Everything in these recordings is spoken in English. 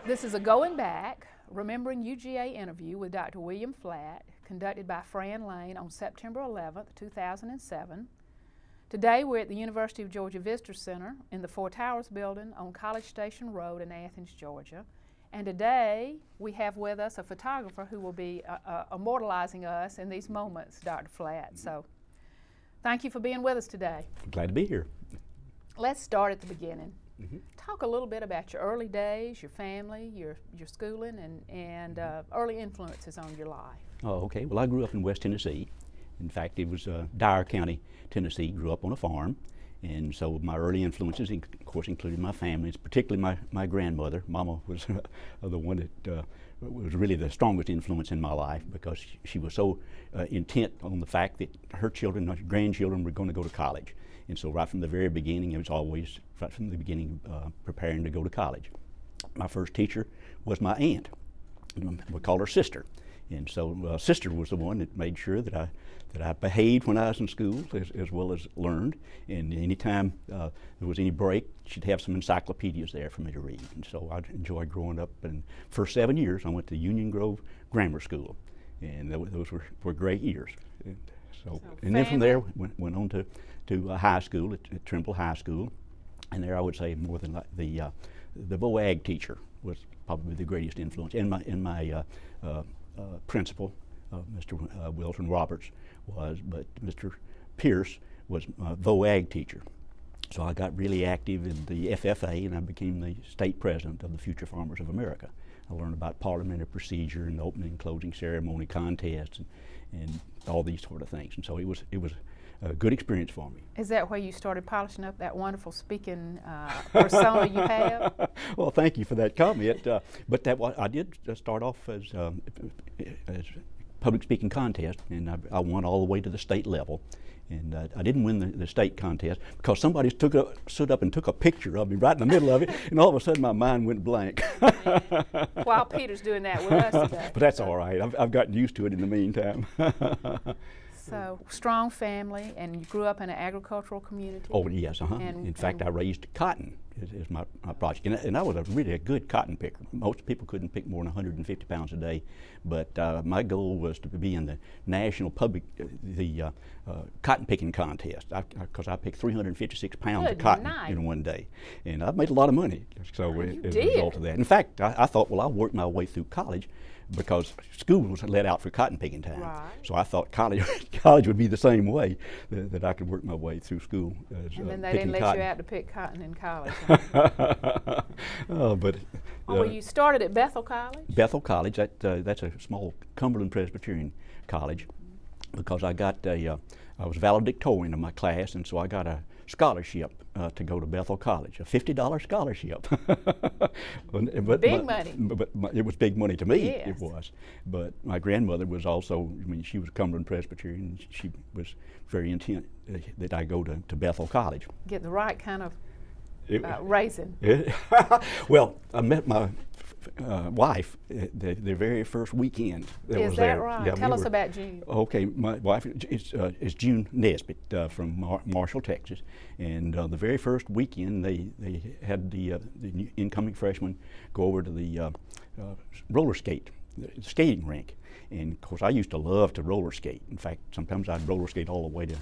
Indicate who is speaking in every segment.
Speaker 1: This is a Going Back, Remembering UGA interview with Dr. William Flatt, conducted by Fran on September 11th, 2007. Today we're at the University of Georgia Visitor Center in the Four Towers building on College Station Road in Athens, Georgia. And today we have with us a photographer who will be immortalizing us in these moments, Dr. Flatt. So thank you for being with us today.
Speaker 2: Glad to be here.
Speaker 1: Let's start at the beginning. Talk a little bit about your early days, your family, your schooling, and early influences on your life.
Speaker 2: Oh, okay. Well, I grew up in West Tennessee. In fact, it was Dyer County, Tennessee. Grew up on a farm. And so my early influences, of course, included my family, particularly my grandmother. Mama was the one that was really the strongest influence in my life because she was so intent on the fact that her children, her grandchildren were going to go to college. And so right from the very beginning, it was always, right from the beginning, preparing to go to college. My first teacher was my aunt. We called her Sister. And so Sister was the one that made sure that I behaved when I was in school as well as learned. And anytime there was any break, she'd have some encyclopedias there for me to read. And so I enjoyed growing up. And for 7 years, I went to Union Grove Grammar School. And those were great years. And then from there, went on to high school at Trimble High School. And there I would say more than the VOAG teacher was probably the greatest influence. And my principal, Mr. Wilson Roberts was, but Mr. Pierce was my VOAG teacher. So I got really active in the FFA and I became the state president of the Future Farmers of America. I learned about parliamentary procedure and opening and closing ceremony contests and all these sort of things. And so it was a good experience for me.
Speaker 1: Is that where you started polishing up that wonderful speaking persona you have?
Speaker 2: Well, thank you for that comment. But I did start off as public speaking contest, and I won all the way to the state level. And I didn't win the state contest because somebody stood up and took a picture of me right in the middle of it, and all of a sudden my mind went blank.
Speaker 1: While Peter's doing that with us today.
Speaker 2: But that's all right. I've gotten used to it in the meantime.
Speaker 1: So, strong family, and you grew up in an agricultural community?
Speaker 2: Oh, yes, In fact, I raised cotton is my project. And I was really a good cotton picker. Most people couldn't pick more than 150 pounds a day, but my goal was to be in the national public, cotton picking contest, because I picked 356 pounds of cotton in one day. And I've made a lot of money as a result of that. In fact, I thought, well, I'll work my way through college, because school was let out for cotton picking time.
Speaker 1: Right.
Speaker 2: So I thought college would be the same way, that I could work my way through school as
Speaker 1: and then they
Speaker 2: picking
Speaker 1: didn't let
Speaker 2: cotton.
Speaker 1: you out to pick cotton in college.
Speaker 2: Well,
Speaker 1: you started at Bethel College?
Speaker 2: Bethel College, that's a small Cumberland Presbyterian college, because I was valedictorian of my class, and so I got a scholarship to go to Bethel College, a $50 scholarship.
Speaker 1: Big money.
Speaker 2: But it was big money to me,
Speaker 1: yes.
Speaker 2: It was. But my grandmother was also, she was Cumberland Presbyterian, and she was very intent that I go to Bethel College.
Speaker 1: Get the right kind of raisin.
Speaker 2: Well, I met my wife the very first weekend that
Speaker 1: Is
Speaker 2: was
Speaker 1: that
Speaker 2: there.
Speaker 1: right?
Speaker 2: Yeah,
Speaker 1: Tell us about June.
Speaker 2: Okay, my wife is June Nesbitt from Marshall, Texas, and the very first weekend they had the incoming freshmen go over to the roller skate, the skating rink, and of course I used to love to roller skate. In fact, sometimes I'd roller skate all the way to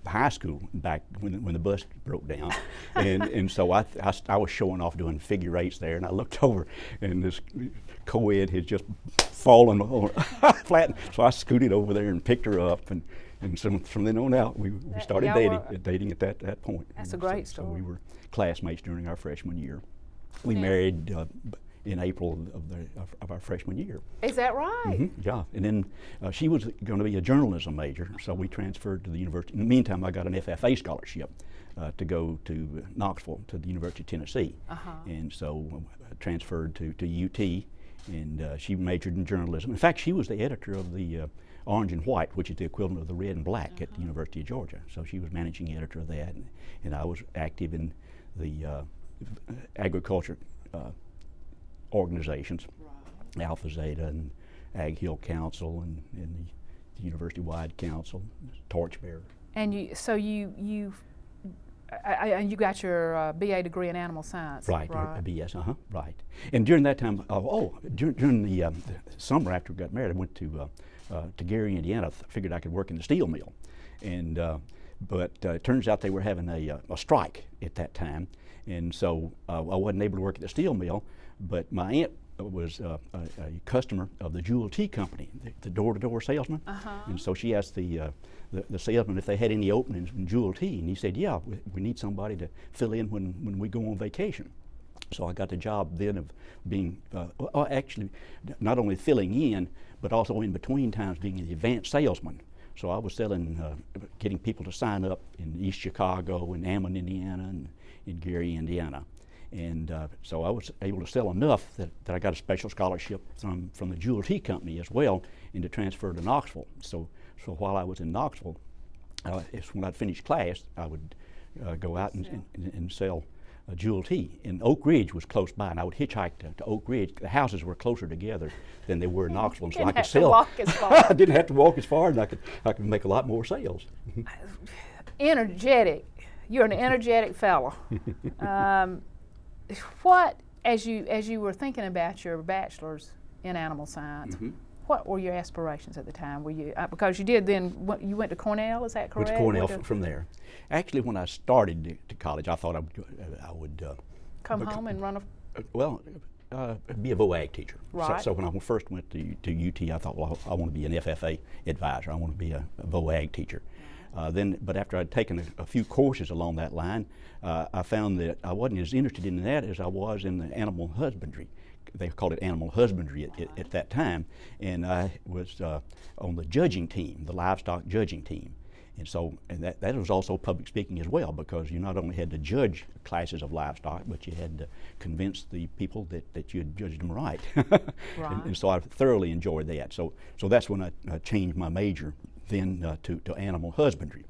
Speaker 2: high school back when the bus broke down, and so I was showing off doing figure eights there, and I looked over, and this co-ed had just fallen flat. So I scooted over there and picked her up, and so from then on out we started dating at that point.
Speaker 1: That's a great story.
Speaker 2: So we were classmates during our freshman year. We married in April of our freshman year.
Speaker 1: Is that right?
Speaker 2: Mm-hmm, yeah, and then she was going to be a journalism major, so we transferred to the university. In the meantime, I got an FFA scholarship to go to Knoxville, to the University of Tennessee. And so I transferred to UT, and she majored in journalism. In fact, she was the editor of the Orange and White, which is the equivalent of the Red and Black at the University of Georgia. So she was managing editor of that, and I was active in the agriculture organizations, right. Alpha Zeta and Ag Hill Council and the University-wide Council, Torchbearer.
Speaker 1: And you And you got your BA degree in animal science.
Speaker 2: Right, a BS, right. And during that time, during the summer after we got married, I went to Gary, Indiana. Figured I could work in the steel mill, and but it turns out they were having a strike at that time, and so I wasn't able to work at the steel mill. But my aunt was a customer of the Jewel Tea Company, the door-to-door salesman, and so she asked the salesman if they had any openings in Jewel Tea, and he said, yeah, we need somebody to fill in when we go on vacation. So I got the job then of being, actually, not only filling in, but also in between times being an advanced salesman. So I was selling, getting people to sign up in East Chicago, in Ammon, Indiana, and in Gary, Indiana. And so I was able to sell enough that I got a special scholarship from the Jewel Tea Company as well, and to transfer to Knoxville. So while I was in Knoxville, when I'd finished class, I would go out and sell Jewel Tea. And Oak Ridge was close by, and I would hitchhike to Oak Ridge. The houses were closer together than they were in Knoxville, so I could sell.
Speaker 1: Walk as far.
Speaker 2: I didn't have to walk as far, and I could make a lot more sales.
Speaker 1: Energetic. You're an energetic fellow. What, as you were thinking about your bachelor's in animal science, what were your aspirations at the time? Were you because you did then you went to Cornell? Is that correct?
Speaker 2: Went to Cornell from there. Actually, when I started to college, I thought I would
Speaker 1: come home and run a
Speaker 2: be a VOAG teacher.
Speaker 1: Right.
Speaker 2: So when I first went to UT, I thought, well, I want to be an FFA advisor. I want to be a VOAG teacher. But after I'd taken a few courses along that line, I found that I wasn't as interested in that as I was in the animal husbandry. They called it animal husbandry at that time, and I was on the judging team, the livestock judging team. And so that was also public speaking as well, because you not only had to judge classes of livestock, but you had to convince the people that you had judged them right. And so I thoroughly enjoyed that. So that's when I changed my major then to animal husbandry.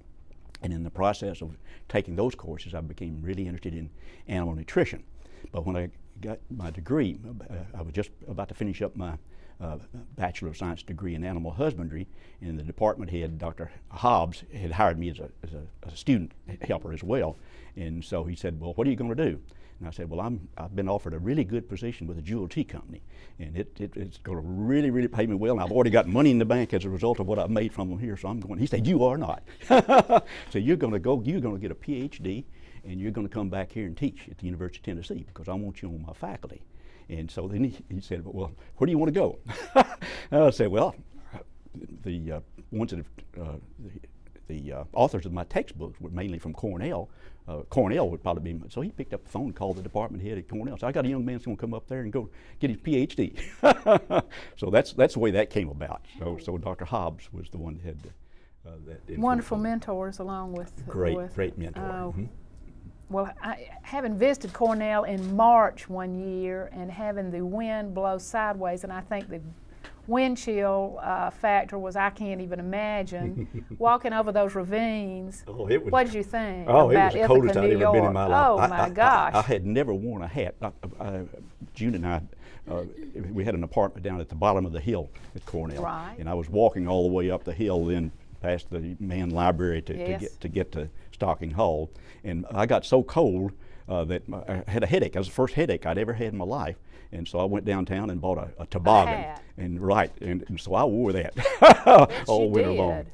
Speaker 2: And in the process of taking those courses, I became really interested in animal nutrition. But when I got my degree, I was just about to finish up my Bachelor of Science degree in animal husbandry, and the department head, Dr. Hobbs, had hired me as a student helper as well. And so he said, well, what are you going to do? And I said, well, I've been offered a really good position with the Jewel Tea Company, and it's going to really, really pay me well, and I've already got money in the bank as a result of what I've made from them here, so I'm going. He said, you are not. So you're going to get a PhD, and you're going to come back here and teach at the University of Tennessee, because I want you on my faculty. And so then he said, well, where do you want to go? I said, well, the ones that the authors of my textbooks were mainly from Cornell. Cornell would probably be, so he picked up the phone and called the department head at Cornell. So I got a young man that's going to come up there and go get his PhD. So that's the way that came about. So Dr. Hobbs was the one that had that.
Speaker 1: Wonderful mentors along with.
Speaker 2: Great mentor.
Speaker 1: Well, having visited Cornell in March one year and having the wind blow sideways, and I think the wind chill factor was I can't even imagine walking over those ravines. What did you think?
Speaker 2: Oh, it was the coldest I'd ever been in my life.
Speaker 1: Oh my gosh!
Speaker 2: I had never worn a hat. June and I, we had an apartment down at the bottom of the hill at Cornell, and I was walking all the way up the hill then past the main library to get to Stocking Hall, and I got so cold that I had a headache. That was the first headache I'd ever had in my life, and so I went downtown and bought a toboggan, and so I wore that all winter long.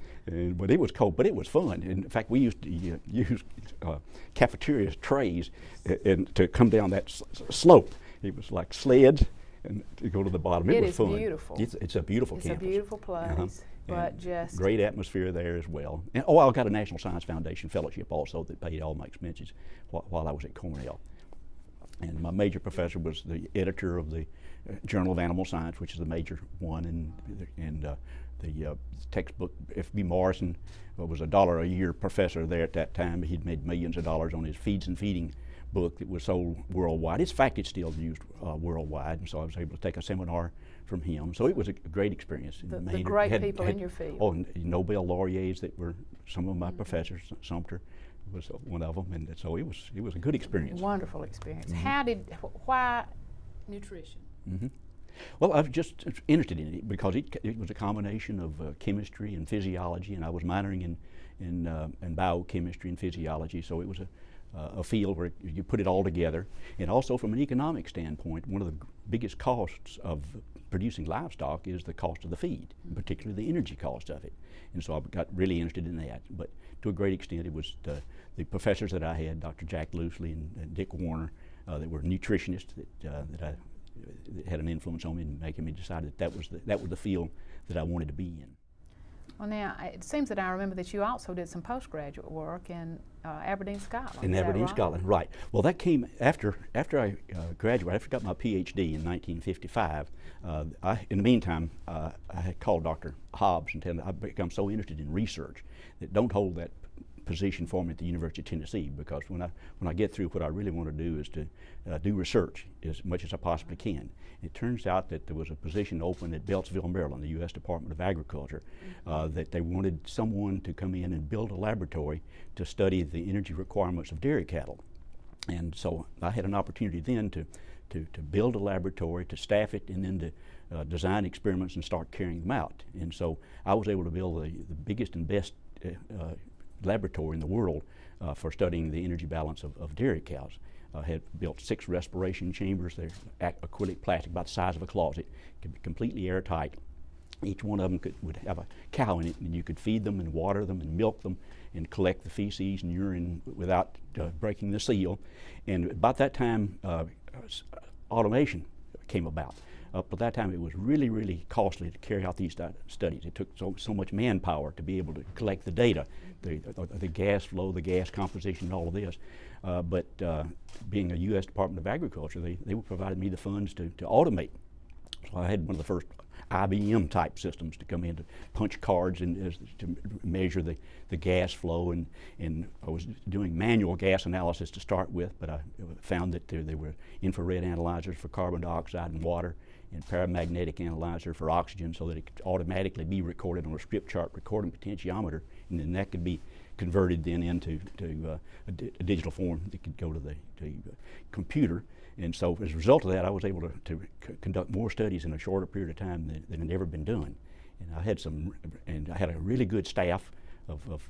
Speaker 2: But it was cold, but it was fun. In fact, we used to use cafeteria trays to come down that slope. It was like sleds and to go to the bottom. It was fun.
Speaker 1: Beautiful.
Speaker 2: It's a beautiful campus.
Speaker 1: It's a beautiful place. But just
Speaker 2: great atmosphere there as well. And I got a National Science Foundation fellowship also that paid all my expenses while I was at Cornell. And my major professor was the editor of the Journal of Animal Science, which is the major one, and the textbook. F.B. Morrison was $1 a year professor there at that time. He'd made millions of dollars on his Feeds and Feeding book that was sold worldwide. In fact, it's still used worldwide, and so I was able to take a seminar from him. So it was a great experience.
Speaker 1: The great people in your field.
Speaker 2: Oh, Nobel laureates that were some of my professors. Sumter was one of them, and so it was a good experience.
Speaker 1: Wonderful experience. Why nutrition?
Speaker 2: Well, I was just interested in it because it was a combination of chemistry and physiology, and I was minoring in biochemistry and physiology, so it was a field where you put it all together. And also from an economic standpoint, one of the biggest costs of producing livestock is the cost of the feed, particularly the energy cost of it. And so I got really interested in that. But to a great extent, it was the professors that I had, Dr. Jack Loosely and Dick Warner, that were nutritionists that had an influence on me and making me decide that that was the field that I wanted to be in.
Speaker 1: Well, now, it seems that I remember that you also did some postgraduate work in Aberdeen, Scotland.
Speaker 2: In Aberdeen, Scotland, right. Well, that came after I graduated. After I got my PhD in 1955. In the meantime, I had called Dr. Hobbs and told him I've become so interested in research that don't hold that position for me at the University of Tennessee, because when I get through, what I really want to do is to do research as much as I possibly can. It turns out that there was a position open at Beltsville, Maryland, the U.S. Department of Agriculture, that they wanted someone to come in and build a laboratory to study the energy requirements of dairy cattle. And so I had an opportunity then to build a laboratory, to staff it, and then to design experiments and start carrying them out. And so I was able to build the biggest and best laboratory in the world for studying the energy balance of dairy cows. Had built 6 respiration chambers. They're acrylic plastic about the size of a closet, could be completely airtight. Each one of them would have a cow in it, and you could feed them and water them and milk them and collect the feces and urine without breaking the seal. And about that time, automation came about. Up to that time, it was really, really costly to carry out these studies. It took so much manpower to be able to collect the data, the gas flow, the gas composition, and all of this. But being a U.S. Department of Agriculture, they provided me the funds to automate. So I had one of the first IBM type systems to come in to punch cards and to measure the gas flow, and I was doing manual gas analysis to start with, but I found that there were infrared analyzers for carbon dioxide and water, and paramagnetic analyzer for oxygen, so that it could automatically be recorded on a script chart recording potentiometer, and then that could be converted then into a digital form that could go to the computer. And so as a result of that, I was able to conduct more studies in a shorter period of time than had ever been done. And I had a really good staff of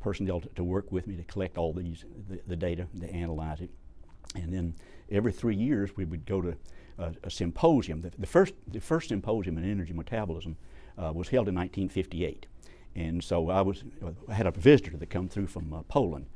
Speaker 2: personnel to work with me to collect all the data, to analyze it. And then every 3 years we would go to a symposium. The first symposium in energy metabolism was held in 1958. And so I had a visitor that come through from Poland.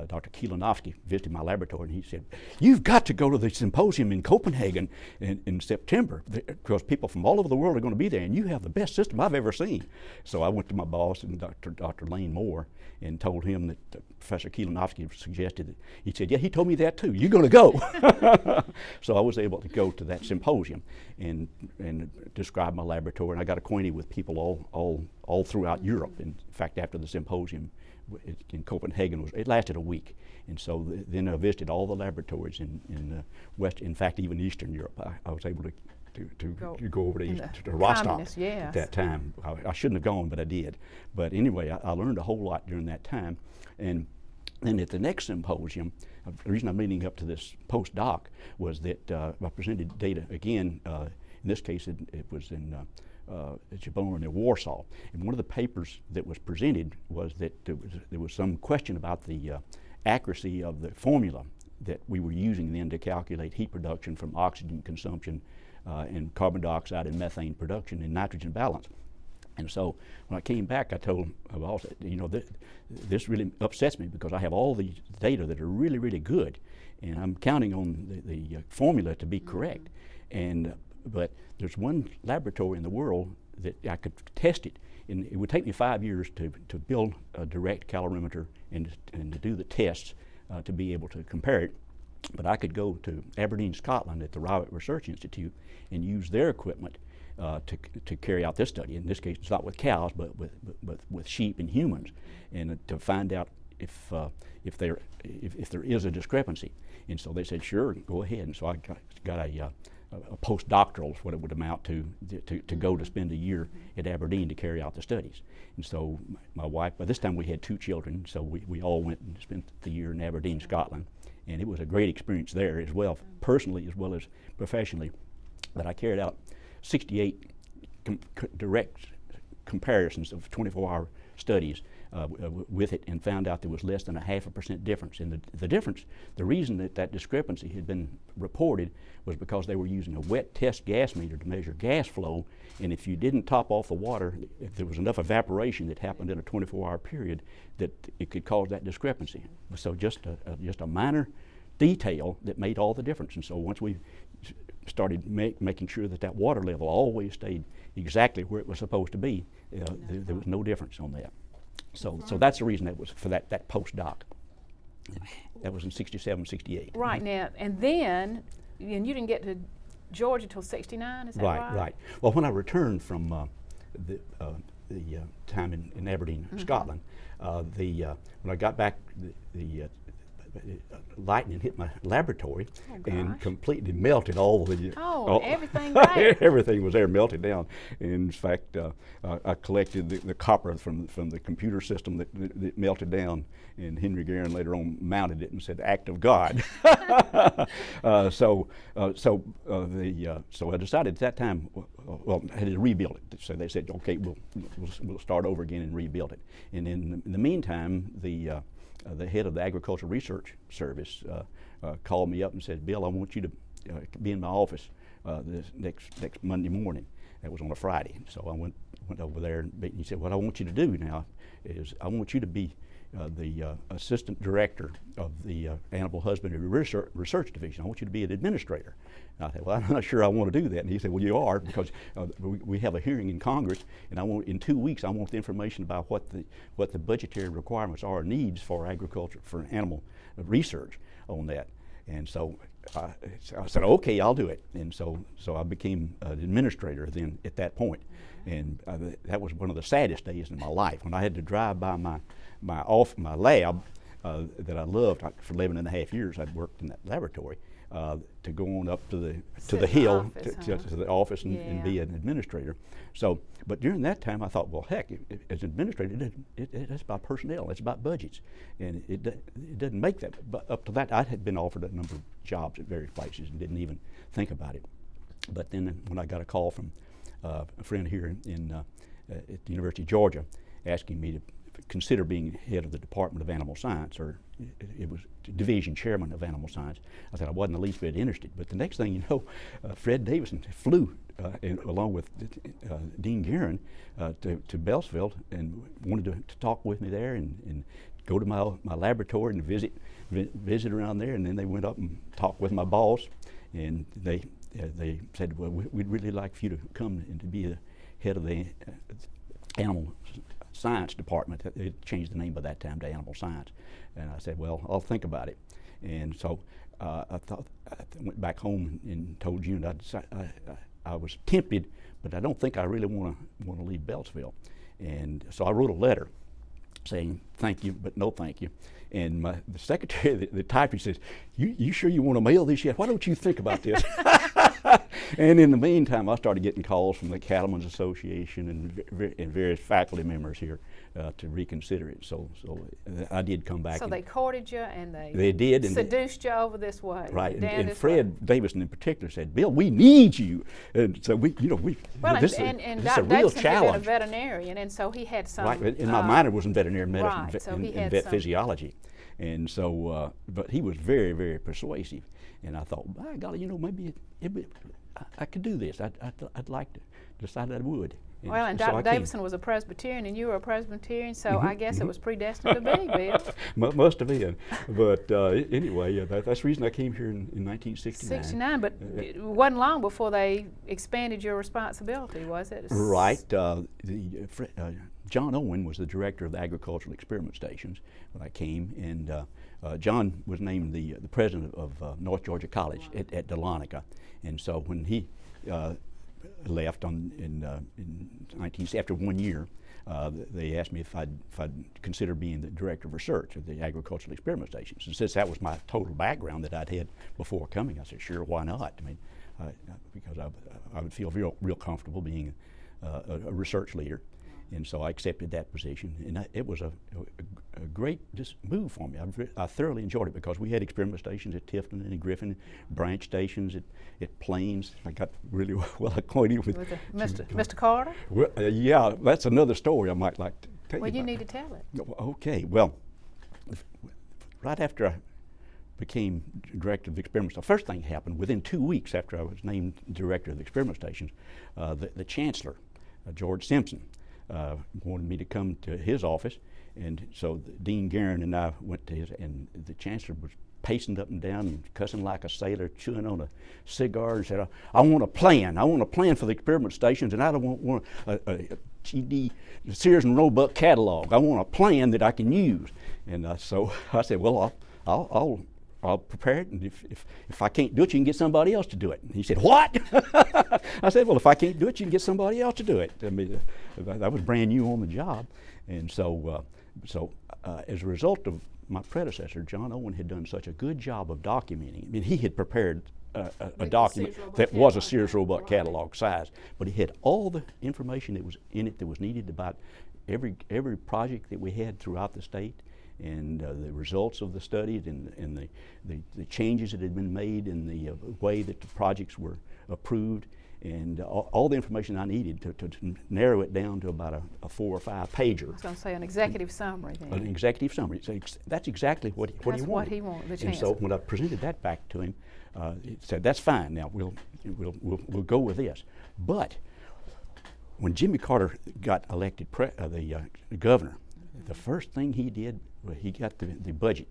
Speaker 2: Dr. Kielanowski visited my laboratory, and he said, "You've got to go to the symposium in Copenhagen in September, because people from all over the world are going to be there, and you have the best system I've ever seen." So I went to my boss, and Dr. Lane Moore, and told him that Professor Kielanowski suggested it. He said, "Yeah, he told me that too. You're going to go." So I was able to go to that symposium and describe my laboratory, and I got acquainted with people all throughout Europe. In fact, after the symposium in Copenhagen, it lasted a week, and so then I visited all the laboratories in West, in fact, even Eastern Europe. I was able to go over to Rostock at that time. I shouldn't have gone, but I did. But anyway, I learned a whole lot during that time. And then at the next symposium, the reason I'm leading up to this postdoc was that I presented data again. In this case, it was in Jablonec in Warsaw. And one of the papers that was presented was that there was some question about the accuracy of the formula that we were using then to calculate heat production from oxygen consumption and carbon dioxide and methane production and nitrogen balance. And so when I came back, I told my boss, this really upsets me, because I have all these data that are really, really good, and I'm counting on the formula to be correct. But there's one laboratory in the world that I could test it, and it would take me 5 years to build a direct calorimeter and to do the tests to be able to compare it. But I could go to Aberdeen, Scotland at the Rowett Research Institute and use their equipment to carry out this study. In this case, it's not with cows, but with sheep and humans, and to find out if there is a discrepancy. And so they said, "Sure, go ahead." And so I got a postdoctoral is what it would amount to go to spend a year at Aberdeen to carry out the studies. And so my wife, by this time we had 2 children, so we all went and spent the year in Aberdeen, Scotland. And it was a great experience there as well, personally as well as professionally. But I carried out 68 direct comparisons of 24-hour studies with it and found out there was less than a 0.5% difference. And the difference, the reason that discrepancy had been reported was because they were using a wet test gas meter to measure gas flow, and if you didn't top off the water, if there was enough evaporation that happened in a 24-hour period, that it could cause that discrepancy. So just a minor detail that made all the difference. And so once we started making sure that water level always stayed exactly where it was supposed to be, there was no difference on that. So that's the reason that was for that postdoc. That was in 67, 68.
Speaker 1: Right. Now, and then, and you didn't get to Georgia till 69, is that right?
Speaker 2: Right. Well, when I returned from the time in Aberdeen, Scotland, when I got back, the lightning hit my laboratory and completely melted all the
Speaker 1: everything there.
Speaker 2: Everything was there, melted down. In fact, I collected the copper from the computer system that melted down, and Henry Guerin later on mounted it and said, "Act of God." So I decided at that time, well, I had to rebuild it. So they said, "Okay, we'll start over again and rebuild it." And in the meantime, the head of the Agricultural Research Service called me up and said, "Bill, I want you to be in my office this next Monday morning." That was on a Friday. So I went over there, and he said, "What I want you to do now is I want you to be the assistant director of the Animal Husbandry Research Division. I want you to be an administrator." And I said, "Well, I'm not sure I want to do that." And he said, "Well, you are, because we have a hearing in Congress, and in 2 weeks I want the information about what the budgetary requirements are, needs for agriculture, for animal research on that." And so I said, "Okay, I'll do it." And so I became an administrator then at that point. And that was one of the saddest days in my life, when I had to drive by my lab that I loved. For 11 and a half years I'd worked in that laboratory, to go on up to the hill, to the office and be an administrator. So, but during that time I thought, well, heck, as an administrator, it's about personnel, it's about budgets, and it doesn't make that. But up to that, I had been offered a number of jobs at various places and didn't even think about it. But then when I got a call from a friend here at the University of Georgia, asking me to consider being head of the Department of Animal Science, or it was division chairman of Animal Science, I said I wasn't the least bit interested. But the next thing you know, Fred Davison flew along with Dean Guerin to Beltsville and wanted to talk with me there and go to my laboratory and visit around there. And then they went up and talked with my boss, and they said, "Well, we'd really like for you to come and to be the head of the Animal Science Department." They changed the name by that time to Animal Science. And I said, "Well, I'll think about it." And so I went back home and told June I was tempted, but I don't think I really want to leave Beltsville. And so I wrote a letter saying thank you, but no thank you. And the secretary, the typist, says, you sure you want to mail this yet? Why don't you think about this?" And in the meantime, I started getting calls from the Cattlemen's Association and various faculty members here to reconsider it. So I did come back.
Speaker 1: So they courted you, and
Speaker 2: they did, and
Speaker 1: seduced you over this way.
Speaker 2: Right, and Fred Davison in particular said, "Bill, we need you." And so this is a real
Speaker 1: Davison had been a
Speaker 2: challenge.
Speaker 1: veterinarian, and so he had some.
Speaker 2: Right, and my minor was in veterinary medicine,
Speaker 1: right, so
Speaker 2: and vet physiology. And so, but he was very, very persuasive. And I thought, by golly, maybe I could do this. I'd like to. Decided I would.
Speaker 1: Well, and Dr. Davison was a Presbyterian, and you were a Presbyterian, so I guess it was predestined to be, Bill.
Speaker 2: Must have been. But anyway, that's the reason I came here in 1969.
Speaker 1: 69, but it wasn't long before they expanded your responsibility, was it?
Speaker 2: Right. John Owen was the director of the Agricultural Experiment Stations when I came, and John was named the president of North Georgia College at Dahlonega. And so when he left after 1 year, they asked me if I'd consider being the director of research of the Agricultural Experiment Stations. And since that was my total background that I'd had before coming, I said, sure, why not? I mean, because I would feel real comfortable being a research leader. And so I accepted that position, and it was a great move for me. I thoroughly enjoyed it because we had experiment stations at Tifton and Griffin, branch stations at Plains. I got really well acquainted with
Speaker 1: Mr. Carter?
Speaker 2: Well, yeah, that's another story I might like tell
Speaker 1: Well, you
Speaker 2: about
Speaker 1: need to tell it.
Speaker 2: Okay, well, right after I became director of the experiment station, the first thing happened within 2 weeks after I was named director of the experiment stations. The chancellor, George Simpson, wanted me to come to his office, and so Dean Guerin and I went to his, and the chancellor was pacing up and down and cussing like a sailor, chewing on a cigar, and said, I want a plan. I want a plan for the experiment stations, and I don't want a GD Sears and Roebuck catalog. I want a plan that I can use. And so I said, well, I'll prepare it, and if I can't do it, you can get somebody else to do it. And he said, what? I said, well, if I can't do it, you can get somebody else to do it. I mean, I was brand new on the job. And so as a result of my predecessor, John Owen, had done such a good job of documenting. I mean, he had prepared a document that was a Sears Roebuck catalog size, but he had all the information that was in it that was needed about every project that we had throughout the state, and the results of the studies, and the changes that had been made in the way that the projects were approved, and all the information I needed to narrow it down to about a 4 or 5 pager.
Speaker 1: I was going to say an executive summary then.
Speaker 2: An executive summary. So that's exactly what he wanted.
Speaker 1: That's what he wanted, the
Speaker 2: And so when I presented that back to him, he said, that's fine, now we'll go with this. But when Jimmy Carter got elected the governor, the first thing he did, he got the budget.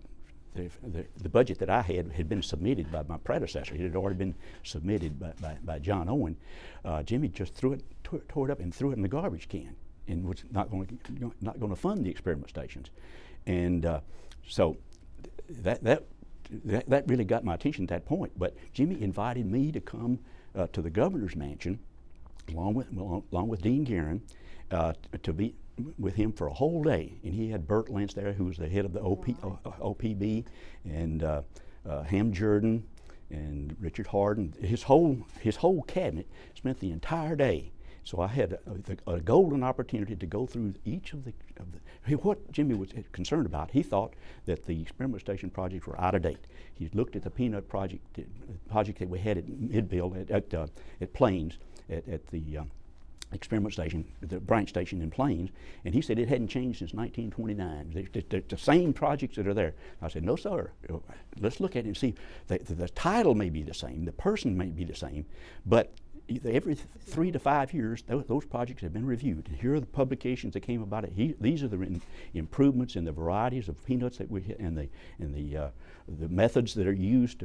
Speaker 2: The budget that I had been submitted by my predecessor. It had already been submitted by John Owen. Jimmy just tore it up and threw it in the garbage can, and was not going to fund the experiment stations. And so that really got my attention at that point. But Jimmy invited me to come to the governor's mansion, along with Dean Guerin, to be with him for a whole day. And he had Bert Lentz there, who was the head of the OPB, and Ham Jordan and Richard Harden. His whole cabinet spent the entire day. So I had a golden opportunity to go through each of the what Jimmy was concerned about. He thought that the experiment station projects were out of date. He looked at the peanut project that we had at Midville at Plains at the experiment station, the branch station in Plains, and he said it hadn't changed since 1929. They're the same projects that are there. I said, no, sir. Let's look at it and see. The title may be the same, the person may be the same, but every 3 to 5 years, those projects have been reviewed. And here are the publications that came about it. These are the improvements in the varieties of peanuts that we and the methods that are used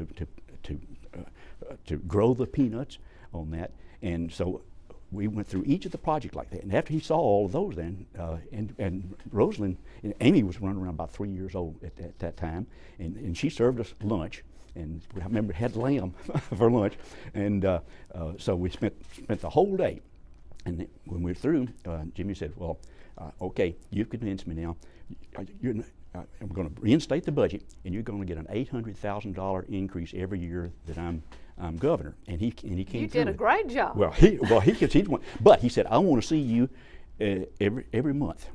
Speaker 2: to grow the peanuts on that. And so we went through each of the projects like that. And after he saw all of those, then and Rosalind, Amy was running around about 3 years old at that time, and she served us lunch. And I remember had lamb for lunch, and so we spent the whole day. And when we were through, Jimmy said, "Well, okay, you've convinced me now. I'm going to reinstate the budget, and you're going to get an $800,000 increase every year that I'm governor." And he came through.
Speaker 1: You did a great job.
Speaker 2: Well, but he said, "I want to see you every month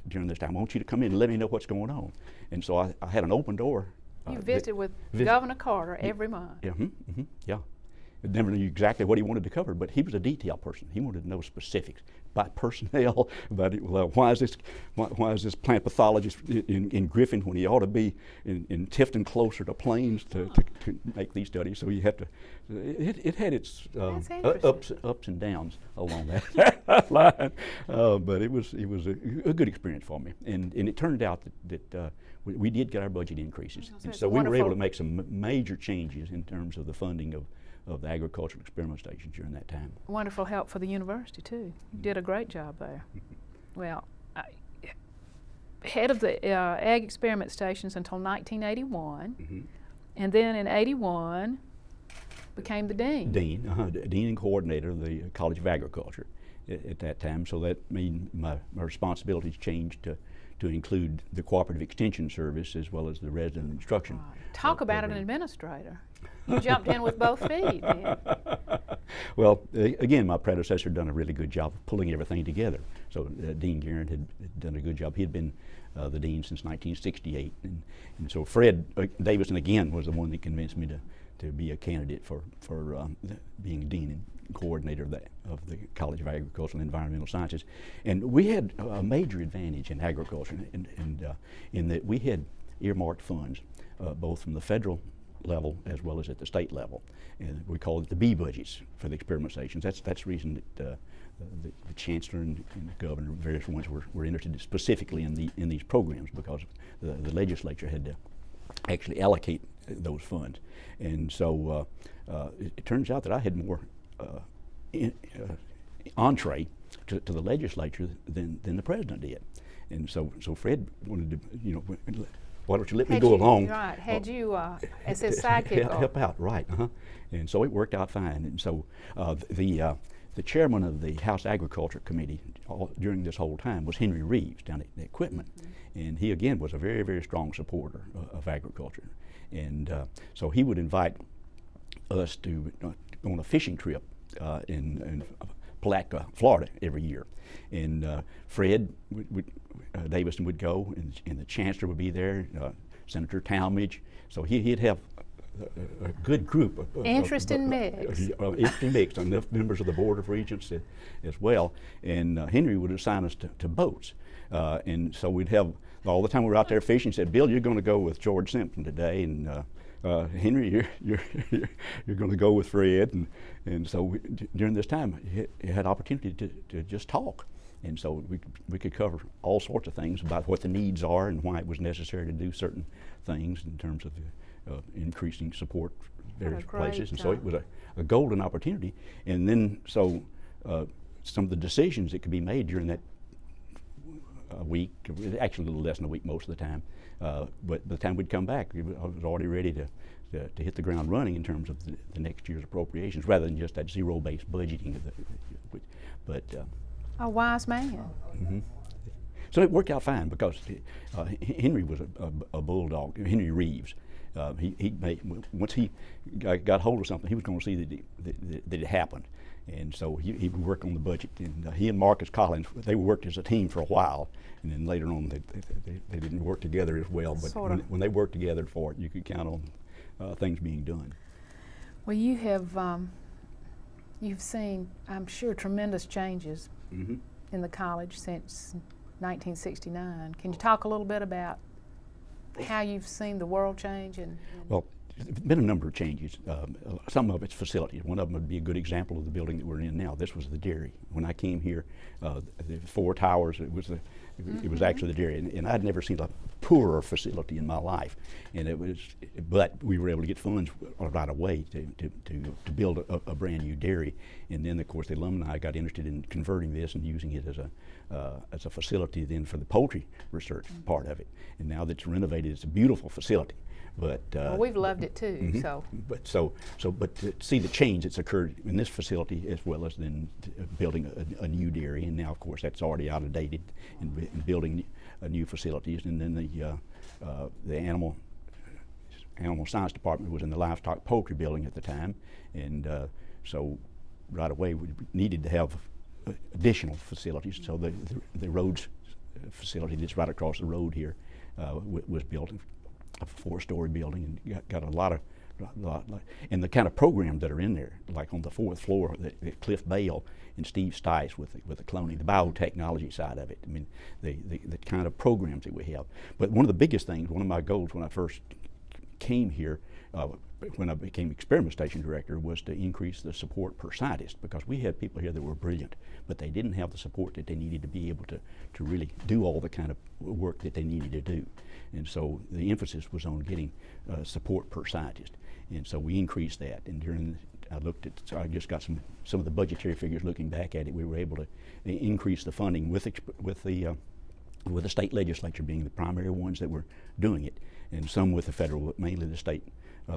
Speaker 2: during this time. I want you to come in and let me know what's going on." And so I had an open door.
Speaker 1: You visited with Governor Carter every month.
Speaker 2: Yeah, yeah. I never knew exactly what he wanted to cover, but he was a detail person. He wanted to know specifics about personnel, about why is this plant pathologist in Griffin when he ought to be in Tifton closer to Plains to make these studies. So you have to. It had its ups and downs along that line, but it was a good experience for me, and it turned out that we did get our budget increases, and so we were able to make some major changes in terms of the funding of the agricultural experiment stations during that time.
Speaker 1: Wonderful help for the university too. You did a great job there. Well, head of the ag experiment stations until 1981, and then in 81 became the dean.
Speaker 2: Dean and coordinator of the College of Agriculture at that time. So that means my responsibilities changed to include the Cooperative Extension Service as well as the resident instruction.
Speaker 1: Talk about an administrator. You jumped in with both feet, man.
Speaker 2: Well, again, my predecessor had done a really good job of pulling everything together. So Dean Guerin had done a good job. He had been the dean since 1968. And so Fred Davison, again, was the one that convinced me to be a candidate for being dean coordinator of the College of Agricultural and Environmental Sciences. And we had a major advantage in agriculture in that we had earmarked funds, both from the federal level as well as at the state level. And we called it the B budgets for the experiment stations. That's the reason that the chancellor and the governor and various ones were interested specifically in these programs, because the legislature had to actually allocate those funds. And so it turns out that I had more entree to the legislature than the president did. And so Fred wanted to, why don't you let me go along?
Speaker 1: Right, had you as his sidekick.
Speaker 2: Help out, right. And so it worked out fine. And so the chairman of the House Agriculture Committee during this whole time was Henry Reeves down at the equipment. And he again was a very, very strong supporter of agriculture. And so he would invite us to on a fishing trip in Palatka, Florida every year. And Fred Davison would go, and the chancellor would be there, Senator Talmadge. So he'd have a good group of
Speaker 1: interesting mix.
Speaker 2: Interesting mix, enough members of the Board of Regents as well. And Henry would assign us to boats. And so we'd have, all the time we were out there fishing, said, Bill, you're going to go with George Simpson today, and Henry, you're going to go with Fred. And so during this time, you had opportunity to just talk. And so we could cover all sorts of things about what the needs are and why it was necessary to do certain things in terms of increasing support for various places. And so it was a golden opportunity. And then so some of the decisions that could be made during that week, actually a little less than a week most of the time, but by the time we'd come back, I was already ready to hit the ground running in terms of the next year's appropriations, rather than just that zero-based budgeting.
Speaker 1: A wise man.
Speaker 2: Mm-hmm. So it worked out fine, because Henry was a bulldog. Henry Reeves. Once he got hold of something, he was going to see that it happened. And so he would work on the budget. And he and Marcus Collins, they worked as a team for a while, and then later on they didn't work together as well. But when they worked together for it, you could count on things being done.
Speaker 1: Well, you have you've seen, I'm sure, tremendous changes in the college since 1969. Can you talk a little bit about how you've seen the world change?
Speaker 2: Well, there's been a number of changes. Some of it's facilities. One of them would be a good example of the building that we're in now. This was the dairy. When I came here, the 4 towers, it was actually the dairy. And I'd never seen a poorer facility in my life. And but we were able to get funds right away to build a brand new dairy. And then, of course, the alumni got interested in converting this and using it as a facility then for the poultry research part of it. And now that it's renovated, it's a beautiful facility. But
Speaker 1: well, we've loved it too.
Speaker 2: But to see the change that's occurred in this facility, as well as then building a new dairy, and now of course that's already out of date, and building new facilities, and then the animal science department was in the livestock poultry building at the time, and so right away we needed to have additional facilities. So the roads facility that's right across the road here was built. A 4-story building, and got a lot, and the kind of programs that are in there, like on the 4th floor, the Cliff Bale and Steve Stice with the cloning, the biotechnology side of it. I mean, the kind of programs that we have. But one of the biggest things, one of my goals when I first came here, when I became experiment station director, was to increase the support per scientist, because we had people here that were brilliant, but they didn't have the support that they needed to be able to really do all the kind of work that they needed to do. And so the emphasis was on getting support per scientist. And so we increased that. And I just got some of the budgetary figures looking back at it. We were able to increase the funding with the state legislature being the primary ones that were doing it, and some with the federal, but mainly the state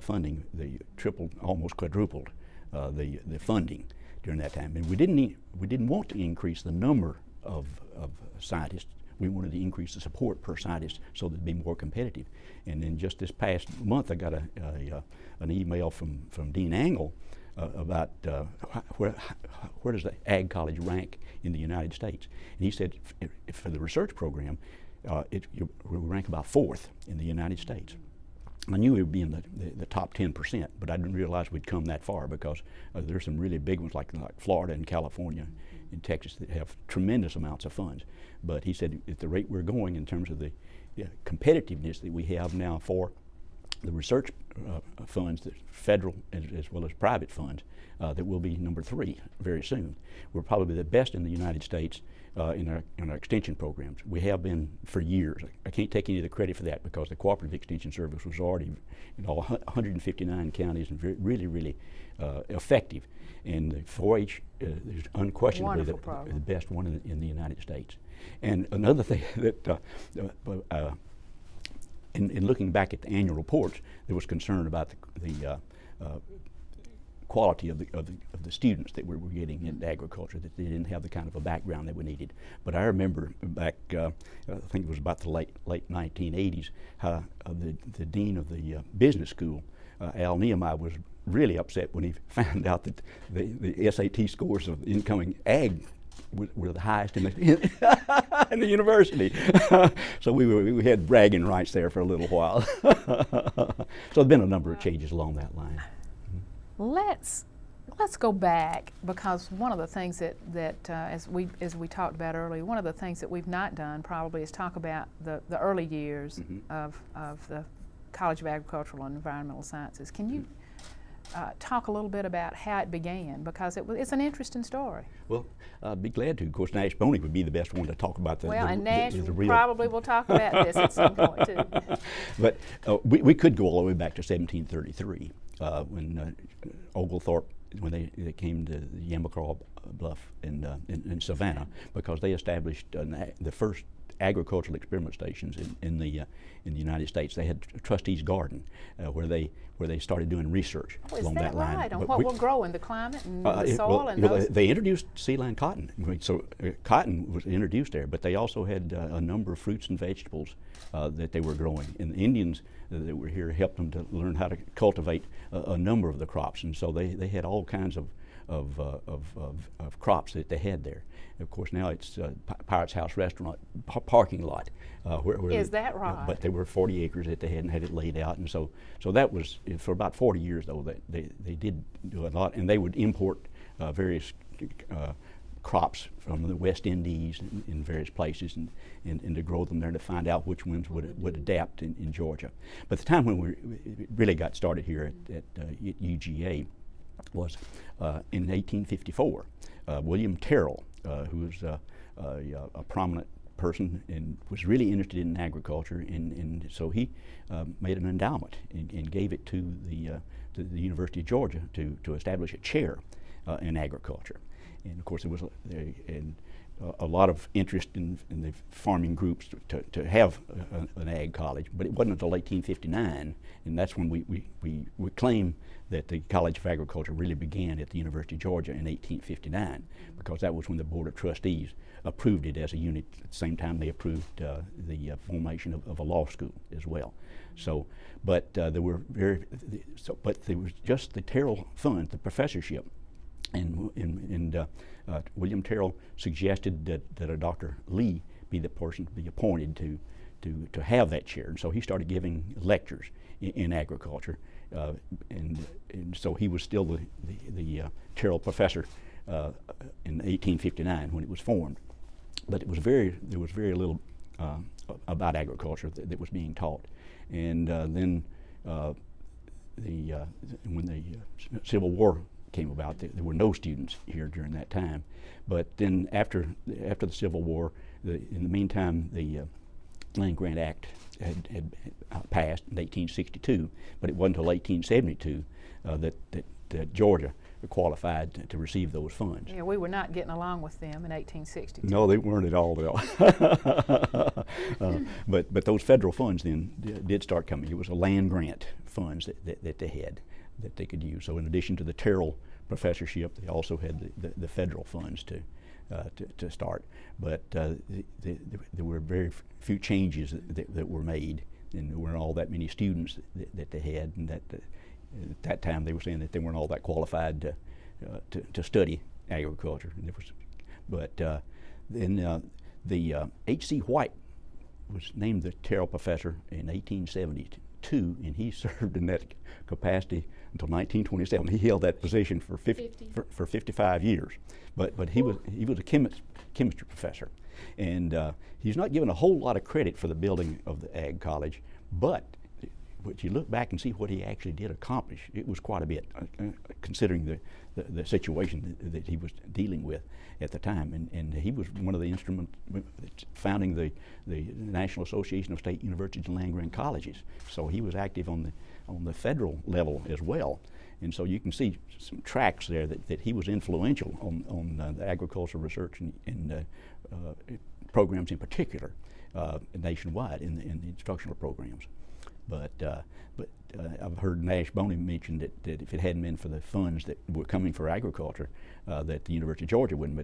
Speaker 2: funding. They tripled, almost quadrupled the funding during that time. And we didn't want to increase the number of scientists. We wanted to increase the support per scientist so that it'd be more competitive. And then just this past month, I got an email from Dean Angle about where does the Ag College rank in the United States. And he said for the research program, we rank about 4th in the United States. I knew we would be in the top 10%, but I didn't realize we'd come that far, because there's some really big ones like Florida and California and Texas that have tremendous amounts of funds. But he said at the rate we're going in terms of the competitiveness that we have now for the research funds, the federal as well as private funds, that we'll be number 3 very soon. We're probably the best in the United States in our extension programs. We have been for years. I can't take any of the credit for that, because the Cooperative Extension Service was already in all 159 counties and really effective. And the 4-H is unquestionably the best one in the United States. And another thing that in looking back at the annual reports, there was concern about the quality of the students that we were getting in agriculture, that they didn't have the kind of a background that we needed. But I remember back, I think it was about the late 1980s, how the dean of the business school, Al Nehemiah, was really upset when he found out that the SAT scores of incoming ag were the highest in the, in the university. So we had bragging rights there for a little while. So there's been a number of changes along that line.
Speaker 1: Let's go back, because one of the things that as we talked about earlier, one of the things that we've not done probably is talk about the early years of the College of Agricultural and Environmental Sciences. Can you talk a little bit about how it began, because it's an interesting story?
Speaker 2: Well, I'd be glad to. Of course, Nash Boney would be the best one to talk about the
Speaker 1: and Nash
Speaker 2: the real
Speaker 1: probably will talk about this at some point too.
Speaker 2: But we could go all the way back to 1733 when Oglethorpe, when they came to the Yamacraw Bluff in Savannah, because they established the first agricultural experiment stations in the United States. They had Trustees Garden where they started doing research along that line.
Speaker 1: Is that right? On what will grow in the climate and the soil and those?
Speaker 2: They introduced sea line cotton. So cotton was introduced there, but they also had a number of fruits and vegetables that they were growing. And the Indians that were here helped them to learn how to cultivate a number of the crops. And so they had all kinds of crops that they had there. Of course, now it's Pirate's House Restaurant parking lot.
Speaker 1: Is that right?
Speaker 2: But there were 40 acres that they hadn't had it laid out, and so that was for about 40 years though that they did do a lot, and they would import various crops from the West Indies in various places and to grow them there to find out which ones would adapt in Georgia. But the time when we really got started here at UGA was in 1854. William Terrell, who was a prominent person and was really interested in agriculture, and so he made an endowment and gave it to the University of Georgia to establish a chair in agriculture. And of course there was a lot of interest in the farming groups to have an ag college, but it wasn't until 1859, and that's when we claim that the College of Agriculture really began at the University of Georgia in 1859, because that was when the Board of Trustees approved it as a unit. At the same time they approved the formation of a law school as well. So, but there was just the Terrell Fund, the professorship, and William Terrell suggested that a Dr. Lee be the person to be appointed to have that chair, and so he started giving lectures in agriculture, and so he was still the Terrell professor in 1859 when it was formed. But there was very little about agriculture that was being taught, and then when the Civil War came about, there were no students here during that time. But then after the Civil War, in the meantime, the Land Grant Act had passed in 1862, but it wasn't until 1872 that Georgia qualified to receive those funds.
Speaker 1: Yeah, we were not getting along with them in 1862.
Speaker 2: No, they weren't at all. But those federal funds then did start coming. It was a land grant funds that they had that they could use. So in addition to the Terrell professorship, they also had the federal funds to start. But there were very few changes that were made, and there weren't all that many students that they had, and that at that time they were saying that they weren't all that qualified to study agriculture. And then the H.C. White was named the Terrell professor in 1872, 1932, and he served in that capacity until 1927. He held that position for 55 years. But he was a chemistry professor, and he's not given a whole lot of credit for the building of the Ag College, but you look back and see what he actually did accomplish. It was quite a bit, considering the situation that he was dealing with at the time. And he was one of the instruments founding the National Association of State Universities and land-grant colleges. So he was active on the federal level as well. And so you can see some tracks there that he was influential on the agricultural research and programs in particular, nationwide in the instructional programs. But I've heard Nash Boney mention that if it hadn't been for the funds that were coming for agriculture, that the University of Georgia wouldn't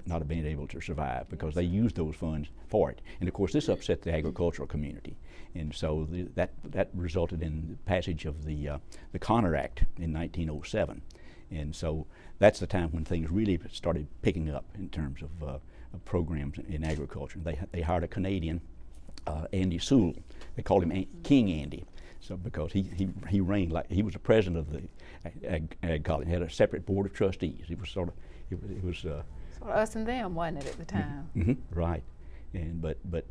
Speaker 2: have been able to survive, because they used those funds for it. And of course, this upset the agricultural community, and so that resulted in the passage of the Connor Act in 1907. And so that's the time when things really started picking up in terms of programs in agriculture. They hired a Canadian, Andy Sewell. They called him King Andy, so because he reigned like he was the president of the Ag College. He had a separate board of trustees. It was sort of
Speaker 1: us and them, wasn't it, at the time?
Speaker 2: Mm-hmm, right. And but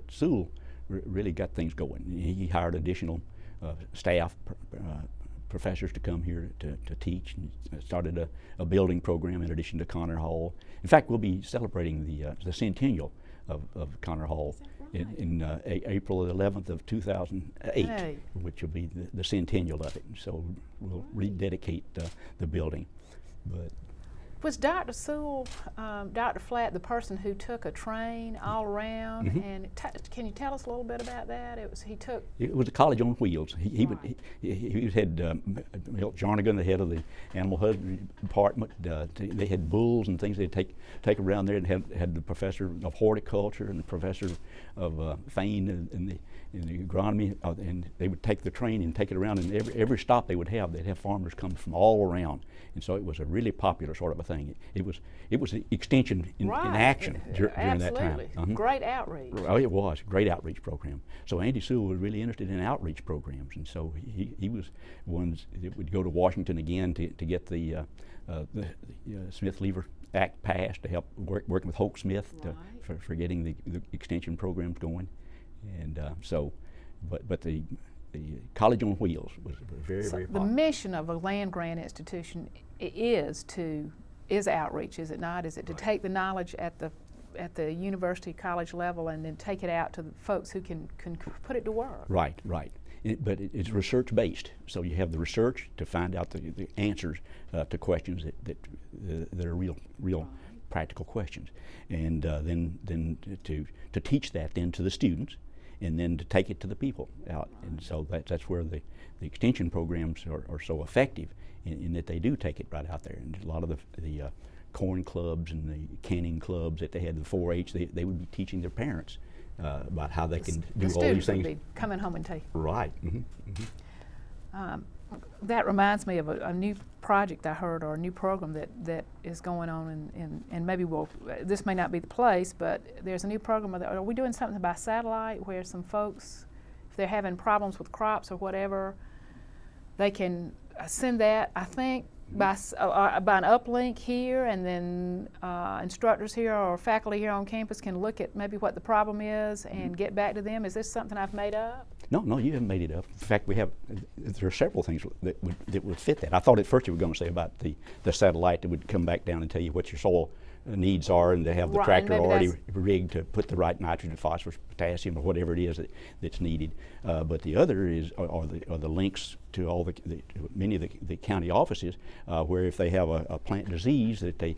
Speaker 2: Sewell really got things going. He hired additional staff, professors to come here to teach, and started a building program in addition to Connor Hall. In fact, we'll be celebrating the centennial of Connor Hall in April 11th of 2008, which will be the centennial of it. So we'll rededicate the building. But
Speaker 1: was Dr. Sewell, Dr. Flatt, the person who took a train all around?
Speaker 2: Mm-hmm.
Speaker 1: And can you tell us a little bit about that? It
Speaker 2: was a college on wheels. He had Milt Jarnigan, the head of the animal husbandry department. They had bulls and things they'd take around there, and had the professor of horticulture and the professor of Fane and the agronomy, and they would take the train and take it around, and every stop they'd have farmers come from all around. And so it was a really popular sort of a thing. It was the extension in action during that time.
Speaker 1: Absolutely. Great outreach.
Speaker 2: Oh, it was a great outreach program. So Andy Sewell was really interested in outreach programs, and so he was ones that would go to Washington again to get the Smith-Lever Act passed, to help working with Hoke Smith for getting the extension programs going. And but the College on Wheels was very, very popular.
Speaker 1: The mission of a land-grant institution is outreach, is it not? Is it to take the knowledge at the university college level and then take it out to the folks who can put it to work? Right.
Speaker 2: But it's research-based, so you have the research to find out the answers to questions that are real practical questions, and then to teach that then to the students, and then to take it to the people out. And so that's where the extension programs are so effective, in that they do take it right out there. And a lot of the corn clubs and the canning clubs that they had, the 4-H, they would be teaching their parents about how they can do all these things.
Speaker 1: The students would be coming home and taking.
Speaker 2: Right. Mm-hmm. Mm-hmm.
Speaker 1: That reminds me of a new project I heard, or a new program that is going on, and maybe this may not be the place, but there's a new program. Are we doing something by satellite where some folks, if they're having problems with crops or whatever, they can send that, I think, by an uplink here, and then instructors here or faculty here on campus can look at maybe what the problem is and get back to them? Is this something I've made up?
Speaker 2: No, you haven't made it up. In fact, there are several things that would fit that. I thought at first you were going to say about the satellite that would come back down and tell you what your soil needs are, and to have the tractor already rigged to put the right nitrogen, phosphorus, potassium, or whatever it is that's needed. But the other are the links to all many of the county offices, where if they have a plant disease, that they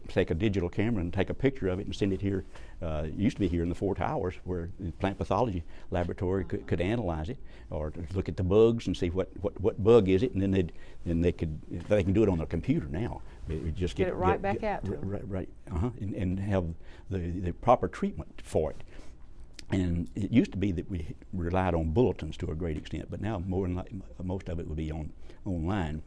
Speaker 2: take a digital camera and take a picture of it and send it here. It used to be here in the 4 Towers, where the plant pathology laboratory could analyze it, or look at the bugs and see what bug is it, and then they can do it on their computer now. It just
Speaker 1: get it right back out.
Speaker 2: Right. And have the proper treatment for it. And it used to be that we relied on bulletins to a great extent, but now most of it would be online.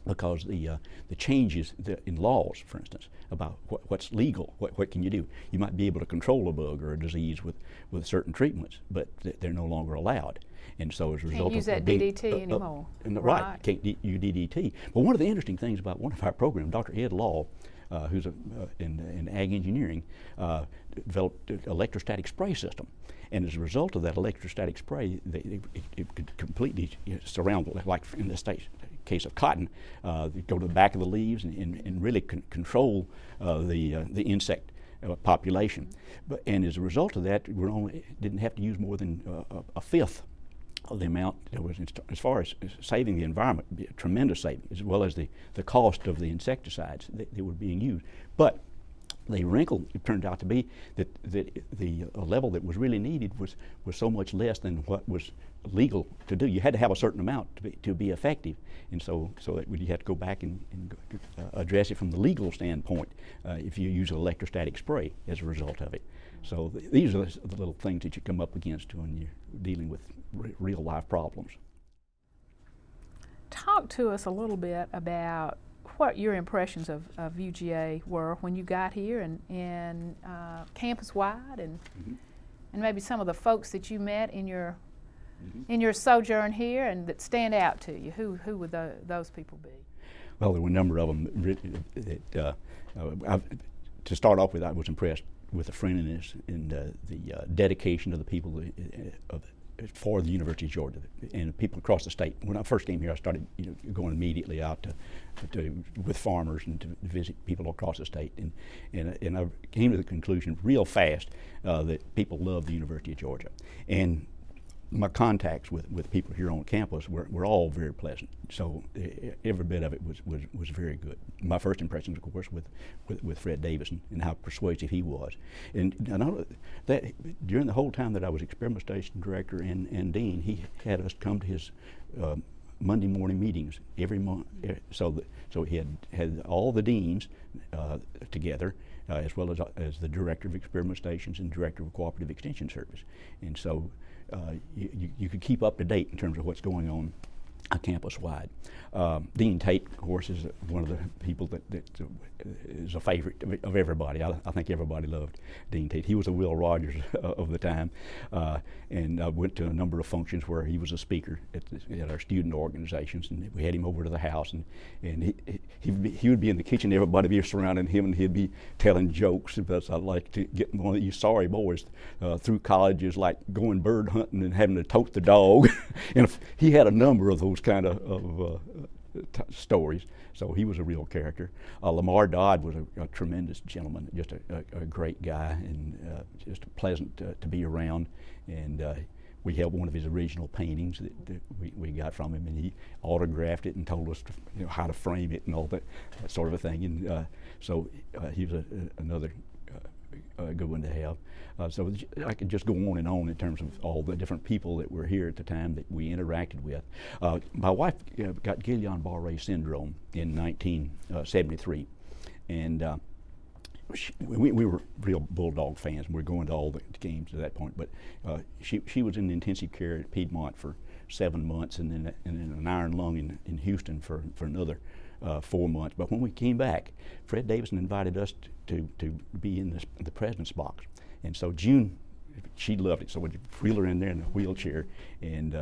Speaker 2: because the changes in laws, for instance, about what's legal, what can you do. You might be able to control a bug or a disease with certain treatments, but they're no longer allowed. And so as a result
Speaker 1: can't use that DDT anymore.
Speaker 2: Right, can't use DDT. But one of the interesting things about one of our programs, Dr. Ed Law, who's in ag engineering, developed an electrostatic spray system. And as a result of that electrostatic spray, it could completely surround, like in this case of cotton, go to the back of the leaves and really control the insect population. And as a result of that, we didn't have to use more than a fifth of the amount that was, as far as saving the environment, a tremendous saving, as well as the cost of the insecticides that were being used. But the wrinkle, it turned out to be that the level that was really needed was so much less than what was legal to do. You had to have a certain amount to be effective, and so that you had to go back and address it from the legal standpoint if you use an electrostatic spray as a result of it. So these are the little things that you come up against when you're dealing with real life problems.
Speaker 1: Talk to us a little bit about what your impressions of UGA were when you got here, and campus-wide, and maybe some of the folks that you met in your sojourn here and that stand out to you. Who would those people be?
Speaker 2: Well, there were a number of them. To start off with, I was impressed with the friendliness and the dedication of the people for the University of Georgia and people across the state. When I first came here, I started going immediately out with farmers and to visit people across the state, and I came to the conclusion real fast that people love the University of Georgia. And my contacts with people here on campus were all very pleasant. So every bit of it was very good. My first impressions, of course, with Fred Davison and how persuasive he was. And that during the whole time that I was experimentation director and dean, he had us come to his Monday morning meetings every month. So he had all the deans together, as well as the director of experiment stations and director of cooperative extension service. And so you could keep up to date in terms of what's going on campus-wide. Dean Tate, of course, is one of the people that is a favorite of everybody. I think everybody loved Dean Tate. He was a Will Rogers of the time, and I went to a number of functions where he was a speaker at our student organizations, and we had him over to the house, and he would be in the kitchen, everybody would be surrounding him, and he'd be telling jokes. But I'd like to get one of you sorry boys through colleges, like going bird hunting and having to tote the dog. And he had a number of those kind of stories. So he was a real character. Lamar Dodd was a tremendous gentleman, just a great guy, and just pleasant to be around. And we held one of his original paintings that we got from him, and he autographed it and told us how to frame it and all that sort of a thing. And so he was another good one to have. So I could just go on in terms of all the different people that were here at the time that we interacted with. My wife got Guillain-Barré syndrome in 1973, and we were real Bulldog fans. We were going to all the games at that point, but she was in intensive care at Piedmont for 7 months, and then an iron lung in Houston for another 4 months. But when we came back, Fred Davison invited us to be in the president's box. And so June, she loved it, so we'd wheel her in there in a wheelchair, and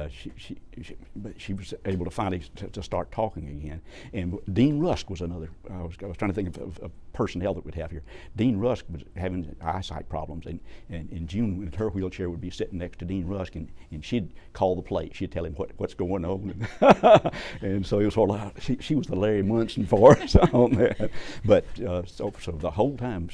Speaker 2: she was able to finally to start talking again. And Dean Rusk was another. I was trying to think of personnel that we'd have here. Dean Rusk was having eyesight problems, and June in her wheelchair would be sitting next to Dean Rusk, and she'd call the plate. She'd tell him what's going on, and so it was sort of like she was the Larry Munson for us on that. But so the whole time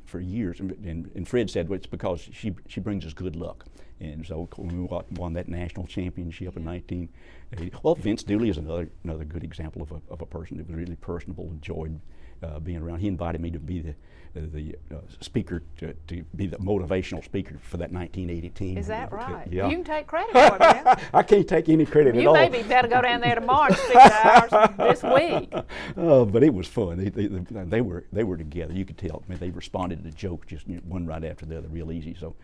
Speaker 2: for years, and Fred said, well, it's because she brings us good luck. And so when we won that national championship in 1980, well, Vince Dooley is another good example of a person that was really personable, enjoyed being around. He invited me to be the speaker, to be the motivational speaker for that 1980 team.
Speaker 1: Is that right?
Speaker 2: Yeah.
Speaker 1: You can take credit for it, man.
Speaker 2: I can't take any credit at all.
Speaker 1: You maybe better go down there tomorrow and speak to ours this week.
Speaker 2: But it was fun. They were together. You could tell. I mean, they responded to jokes just one right after the other, real easy. So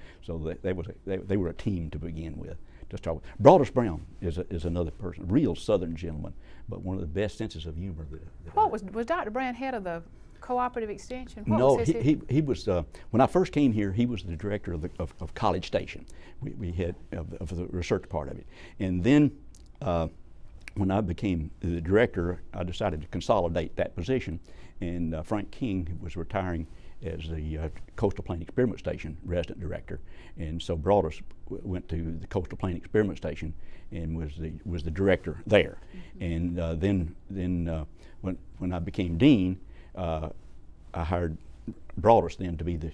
Speaker 2: they were a team to begin with. start with. Broadus Brown is another person, a real Southern gentleman, but one of the best senses of humor.
Speaker 1: What was Dr. Brown head of the cooperative extension? What
Speaker 2: No,
Speaker 1: was his
Speaker 2: he was, when I first came here, he was the director of College Station. We had, of the research part of it. And then when I became the director, I decided to consolidate that position, and Frank King was retiring as the Coastal Plain Experiment Station resident director, and so Broadus went to the Coastal Plain Experiment Station and was the director there. Mm-hmm. And then when I became dean, I hired Broadus then to be the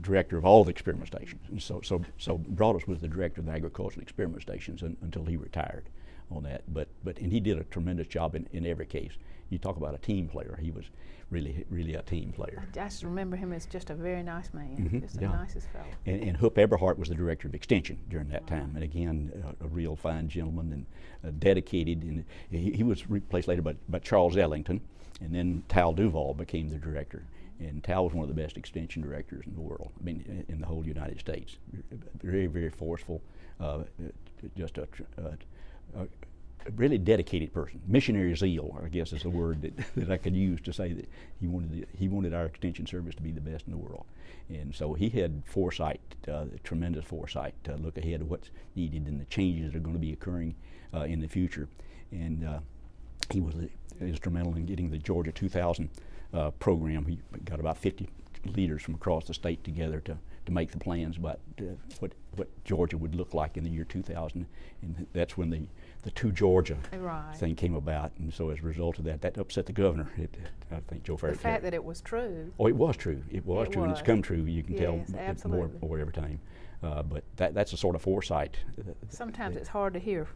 Speaker 2: director of all the experiment stations. And so Broadus was the director of the agricultural experiment stations until he retired on that. And he did a tremendous job in every case. You talk about a team player. He was really a team player.
Speaker 1: I just remember him as just a very nice man,
Speaker 2: Mm-hmm.
Speaker 1: just the nicest fellow.
Speaker 2: And Hupp Everhart was the director of extension during that time. And again, a real fine gentleman and dedicated. And he was replaced later by Charles Ellington, and then Tal Duval became the director. And Tal was one of the best extension directors in the world, I mean, in the whole United States. Very, very forceful, just a really dedicated person. Missionary zeal, I guess, is the word that I could use to say that he wanted our extension service to be the best in the world. And so he had foresight, tremendous foresight, to look ahead of what's needed and the changes that are going to be occurring in the future. And he was instrumental in getting the Georgia 2000 program. He got about 50 leaders from across the state together to make the plans about what Georgia would look like in the year 2000, and that's when the To Georgia thing came about. And so as a result of that upset the governor. I think Joe Farrell.
Speaker 1: The fact that it was true.
Speaker 2: Oh, it was true. It was true, and it's come true. You can tell more every time. But that's the sort of foresight.
Speaker 1: Sometimes it's hard to hear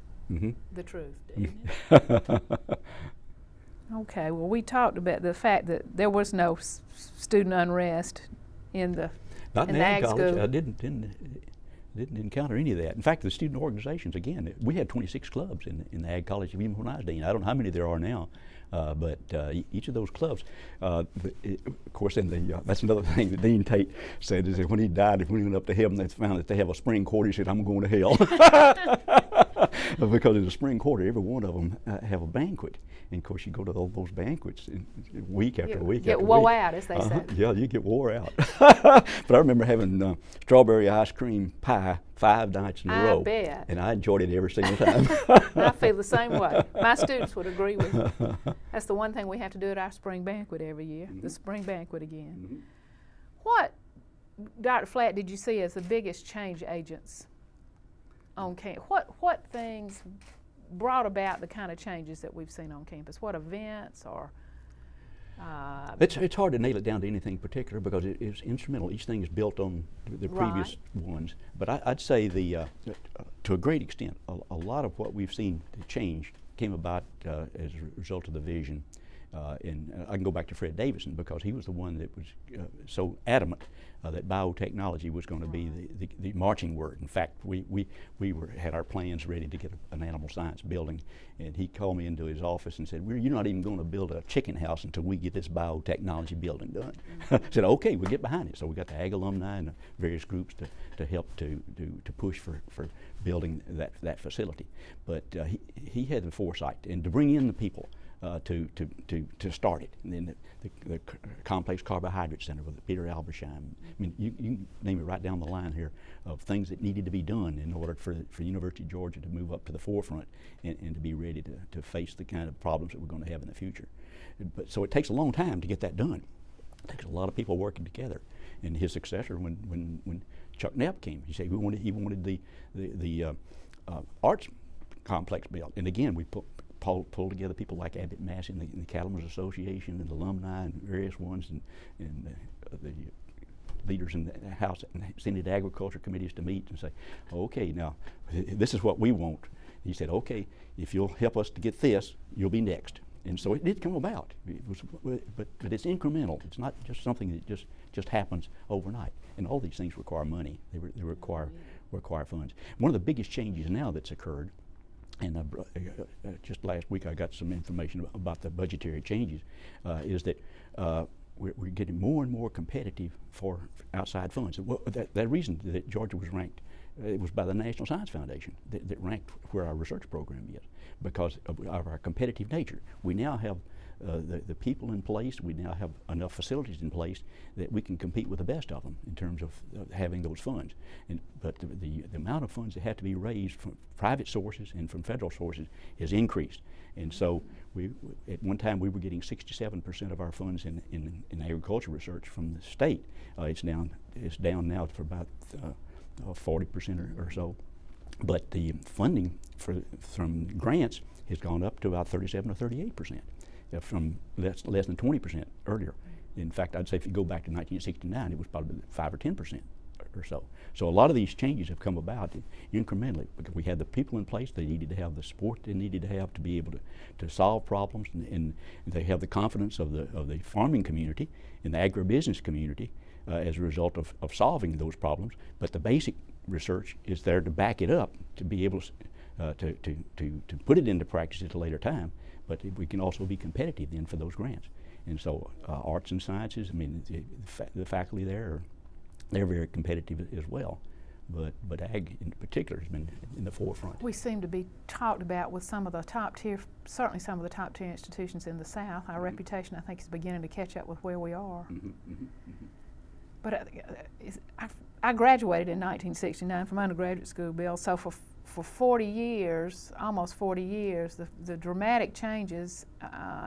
Speaker 1: the truth, isn't it? Okay, well, we talked about the fact that there was no student unrest in the
Speaker 2: Not in
Speaker 1: the
Speaker 2: ag college.
Speaker 1: school.
Speaker 2: I didn't encounter any of that. In fact, the student organizations, again, we had 26 clubs in the ag college even when I was dean. I don't know how many there are now, but each of those clubs, of course, that's another thing that Dean Tate said, is that when he died, when he went up to heaven, they found that they have a spring quarter. He said, "I'm going to hell." Because in the spring quarter, every one of them have a banquet. And of course, you go to all those banquets week after week after
Speaker 1: get
Speaker 2: week.
Speaker 1: wore out, as they say.
Speaker 2: Yeah, you get wore out. But I remember having strawberry ice cream pie 5 nights in a row.
Speaker 1: I bet.
Speaker 2: And I enjoyed it every single time.
Speaker 1: I feel the same way. My students would agree with me. That's the one thing we have to do at our spring banquet every year, the spring banquet again. What, Dr. Flatt, did you see as the biggest change agents on campus? What things brought about the kind of changes that we've seen on campus? What events or?
Speaker 2: It's hard to nail it down to anything particular because it's instrumental. Each thing is built on the previous ones. But I'd say to a great extent, a lot of what we've seen change came about as a result of the vision. And I can go back to Fred Davison because he was the one that was so adamant that biotechnology was going to be the marching word. In fact, we had our plans ready to get an animal science building, and he called me into his office and said, "You're not even going to build a chicken house until we get this biotechnology building done." I said, "Okay, we'll get behind it." So we got the ag alumni and various groups to help to push for building that facility. But he had the foresight and to bring in the people to start it. And then the Complex Carbohydrate Center with Peter Albersheim. I mean, you can name it right down the line here of things that needed to be done in order for University of Georgia to move up to the forefront and to be ready to face the kind of problems that we're going to have in the future. So it takes a long time to get that done. It takes a lot of people working together. And his successor, when Chuck Knapp came, he said he wanted the arts complex built. And again, we pulled together people like Abbott Massey and the Cattlemen's Association and alumni and various ones and the leaders in the House and Senate Agriculture committees to meet and say, "Okay, now this is what we want." He said, "Okay, if you'll help us to get this, you'll be next." And so it did come about. But it's incremental. It's not just something that just happens overnight. And all these things require money. They require funds. One of the biggest changes now that's occurred, and just last week I got some information about the budgetary changes, is that we're getting more and more competitive for outside funds. That reason that Georgia was ranked it was by the National Science Foundation that ranked where our research program is because of our competitive nature. We now have the people in place, we now have enough facilities in place that we can compete with the best of them in terms of having those funds. But the amount of funds that have to be raised from private sources and from federal sources has increased. And so at one time we were getting 67% of our funds in agriculture research from the state. It's down now for about 40% or so. But the funding from grants has gone up to about 37 or 38%. From less than 20% earlier. In fact, I'd say if you go back to 1969, it was probably 5 or 10% or so. So a lot of these changes have come about incrementally because we had the people in place. They needed to have the support they needed to have to be able to solve problems, and they have the confidence of the farming community and the agribusiness community as a result of solving those problems. But the basic research is there to back it up, to be able to put it into practice at a later time. But we can also be competitive then for those grants. And so arts and sciences, I mean, the faculty there, they're very competitive as well. But ag in particular has been in the forefront.
Speaker 1: We seem to be talked about with some of the top tier, certainly some of the top tier institutions in the South. Our reputation, I think, is beginning to catch up with where we are. But I graduated in 1969 from undergraduate school, Bill, so for 40 years, almost 40 years, the dramatic changes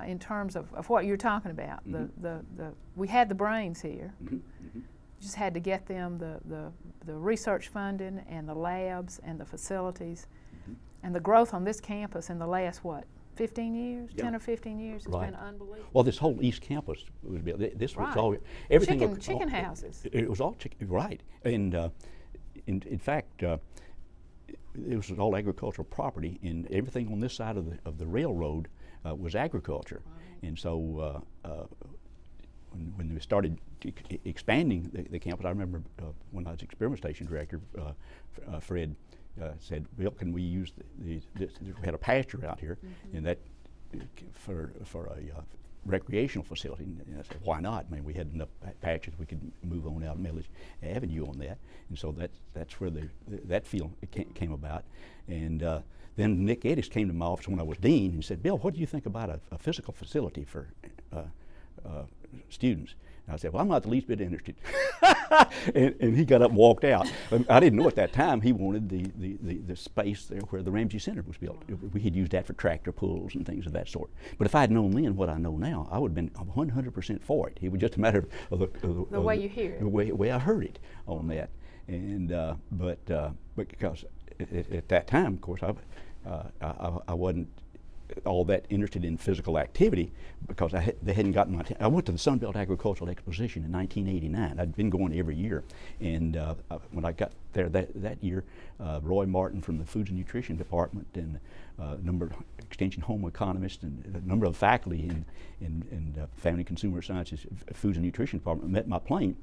Speaker 1: in terms of what you're talking about. We had the brains here. Just had to get them the research funding and the labs and the facilities. And the growth on this campus in the last, 15 years, 10 or 15 years, it's been unbelievable.
Speaker 2: Well, this whole East Campus was built. This was all,
Speaker 1: everything. Chicken houses.
Speaker 2: It was all chicken, right. And in fact, it was all agricultural property, and everything on this side of the railroad was agriculture. And so when we started expanding the campus, I remember when I was experiment station director, Fred said, "Bill, can we use we had a pasture out here, and that for a recreational facility." And I said, "Why not? I mean, we had enough patches we could move on out of Milledge Avenue on that." And so that's where that field came about. And then Nick Eddis came to my office when I was dean and said, "Bill, what do you think about a physical facility for students?" And I said, "Well, I'm not the least bit interested." and he got up and walked out. I didn't know at that time he wanted the space there where the Ramsey Center was built. We had used that for tractor pulls and things of that sort. But if I had known then what I know now, I would have been 100% for it. It was just a matter of
Speaker 1: the way you hear it.
Speaker 2: The way I heard it on that. And but because at that time, of course, I wasn't all that interested in physical activity because they hadn't gotten my I went to the Sun Belt Agricultural Exposition in 1989. I'd been going every year, and when I got there that year, Roy Martin from the Foods and Nutrition Department and a number of Extension home economists and a number of faculty in Family Consumer Sciences Foods and Nutrition Department met my plane.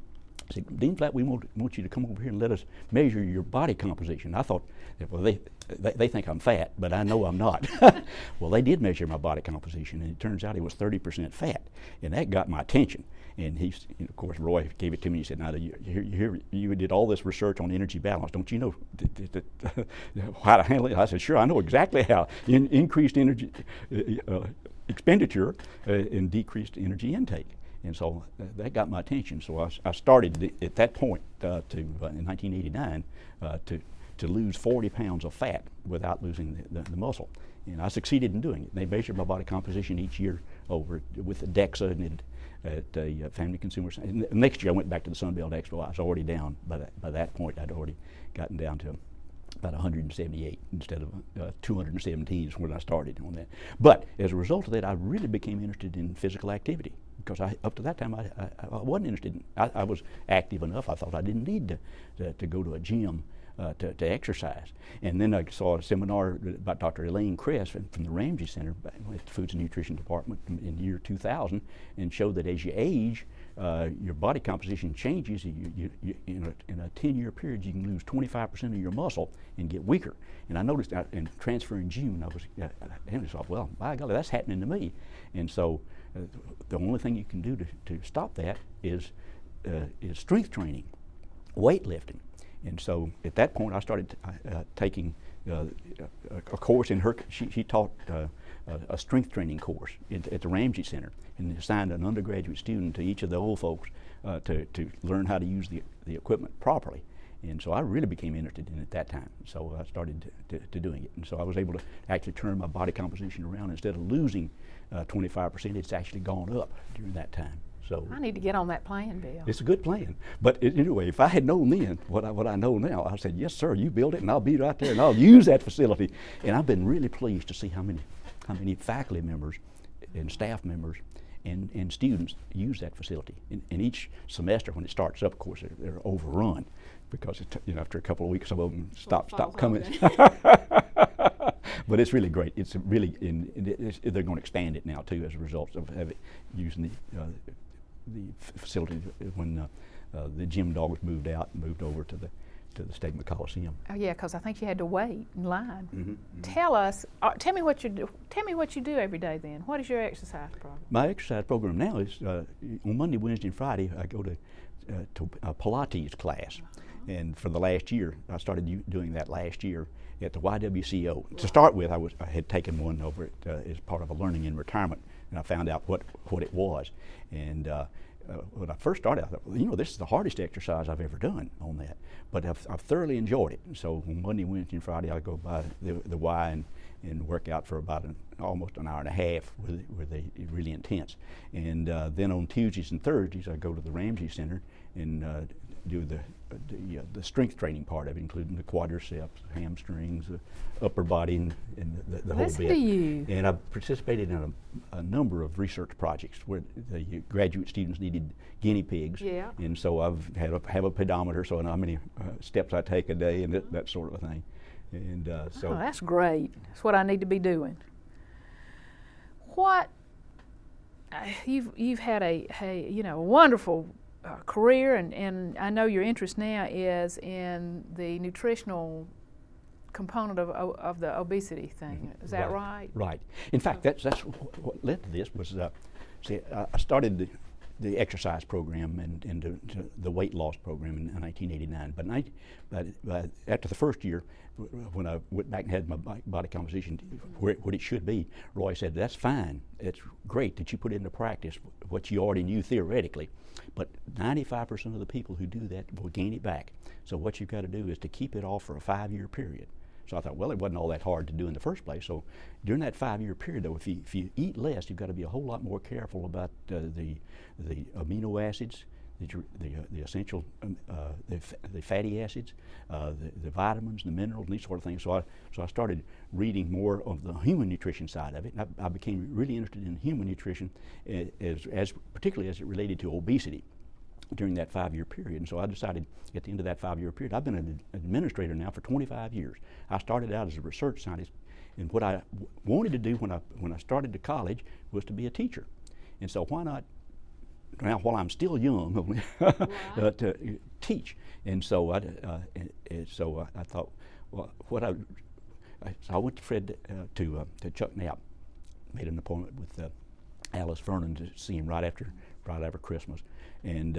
Speaker 2: I said, "Dean Flatt, we want you to come over here and let us measure your body composition." I thought, well, they think I'm fat, but I know I'm not. Well, they did measure my body composition, and it turns out it was 30% fat, and that got my attention. And of course, Roy gave it to me. He said, "Now, you did all this research on energy balance. Don't you know how to handle it?" I said, "Sure, I know exactly how. Increased energy expenditure and decreased energy intake." And so that got my attention. So I started at that point in 1989 to lose 40 pounds of fat without losing the muscle. And I succeeded in doing it. They measured my body composition each year over with the DEXA and at Family Consumer Science. Next year I went back to the Sun Belt Expo. I was already down. By that point I'd already gotten down to about 178 instead of 217 is when I started on that. But as a result of that, I really became interested in physical activity because up to that time I wasn't interested in, I was active enough. I thought I didn't need to go to a gym to exercise. And then I saw a seminar by Dr. Elaine Kress from the Ramsey Center at the Foods and Nutrition Department in the year 2000 and showed that as you age, your body composition changes. In a 10-year period, you can lose 25% of your muscle and get weaker. And I noticed in transferring June, I was thought, well, by golly, that's happening to me. And so the only thing you can do to stop that is strength training, weightlifting. And so at that point I started taking a course in her. She taught a strength training course at the Ramsey Center, and assigned an undergraduate student to each of the old folks to learn how to use the equipment properly. And so I really became interested in it at that time. So I started to doing it. And so I was able to actually turn my body composition around. Instead of losing 25%, it's actually gone up during that time. So
Speaker 1: I need to get on that plan, Bill.
Speaker 2: it's a good plan. But anyway, if I had known then what I know now, I said, yes, sir, you build it, and I'll be right there, and I'll use that facility. And I've been really pleased to see how many faculty members and staff members and students use that facility. And each semester when it starts up, of course, they're overrun because after a couple of weeks, some of them stop coming. But it's really great. It's really, they're going to expand it now too as a result of using the facility when the gym dogs moved out and moved over to the State Coliseum.
Speaker 1: Oh yeah, because I think you had to wait in line.
Speaker 2: Mm-hmm.
Speaker 1: Tell me what you do. Tell me what you do every day. Then, what is your exercise program?
Speaker 2: My exercise program now is on Monday, Wednesday, and Friday. I go to a Pilates class, and for the last year, I started doing that last year at the YWCO. To start with, I had taken one over as part of a learning in retirement, and I found out what it was. And when I first started, I thought, this is the hardest exercise I've ever done on that. But I've thoroughly enjoyed it. So on Monday, Wednesday, and Friday, I go by the Y and work out for about almost an hour and a half where they really intense. And then on Tuesdays and Thursdays, I go to the Ramsey Center and do the strength training part of it, including the quadriceps, hamstrings, upper body, and the whole bit.
Speaker 1: Listen to you.
Speaker 2: And I've participated in a number of research projects where the graduate students needed guinea pigs.
Speaker 1: Yeah.
Speaker 2: And so I've have a pedometer, so I know how many steps I take a day and that sort of thing. And so.
Speaker 1: Oh, that's great. That's what I need to be doing. What you've had a wonderful career, and I know your interest now is in the nutritional component of the obesity thing. Is that right?
Speaker 2: Right. In fact, that's what led to this was, I started the exercise program and the weight loss program in 1989. But after the first year, when I went back and had my body composition what it should be, Roy said, that's fine. It's great that you put into practice what you already knew theoretically, but 95% of the people who do that will gain it back. So what you've got to do is to keep it off for a 5-year period. So I thought, well, it wasn't all that hard to do in the first place. So during that 5-year period, though, if you eat less, you've got to be a whole lot more careful about the amino acids, the essential, the fatty acids, the vitamins, the minerals, and these sort of things. So I started reading more of the human nutrition side of it. And I became really interested in human nutrition, particularly as it related to obesity during that 5-year period. And so I decided at the end of that 5-year period, I've been an administrator now for 25 years. I started out as a research scientist, and what I wanted to do when I started to college was to be a teacher. And so why not, now while I'm still young, to teach? And so I thought, well, so I went to Fred to Chuck Knapp, made an appointment with Alice Vernon to see him right after Christmas. And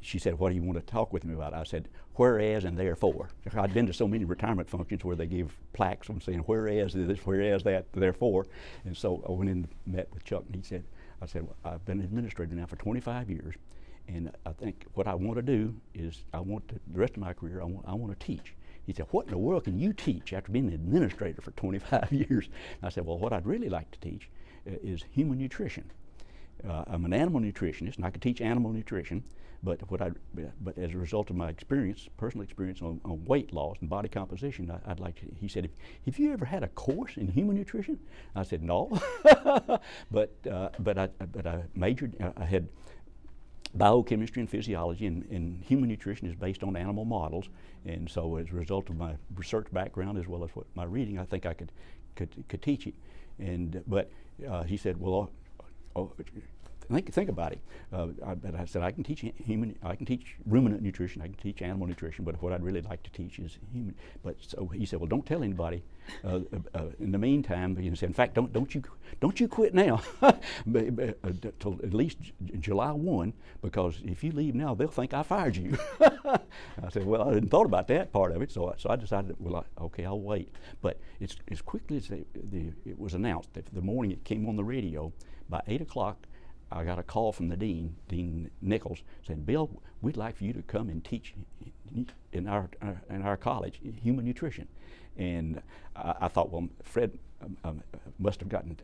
Speaker 2: she said, what do you want to talk with me about? I said, whereas and therefore. I'd been to so many retirement functions where they gave plaques on saying, whereas this, whereas that, therefore. And so I went in and met with Chuck, and I said, well, I've been an administrator now for 25 years, and I think what I want to do is the rest of my career, I want to teach. He said, what in the world can you teach after being an administrator for 25 years? And I said, well, what I'd really like to teach is human nutrition. I'm an animal nutritionist, and I could teach animal nutrition, but as a result of my personal experience on weight loss and body composition, I'd like to. He said, "Have you ever had a course in human nutrition?" I said, "No," but I majored. I had biochemistry and physiology, and human nutrition is based on animal models, and so as a result of my research background as well as my reading, I think I could teach it. But he said, well. think about it. I said I can teach ruminant nutrition, I can teach animal nutrition, but what I'd really like to teach is human. But so he said, well, don't tell anybody. In the meantime, he said, in fact, don't you quit now, till at least July 1, because if you leave now, they'll think I fired you. I said, well, I hadn't thought about that part of it, so I decided, well, okay, I'll wait. But it's as quickly as it was announced, that the morning it came on the radio, by 8 o'clock, I got a call from the dean, Dean Nichols, saying, Bill, we'd like for you to come and teach in our college human nutrition. And I thought, well, Fred must have gotten,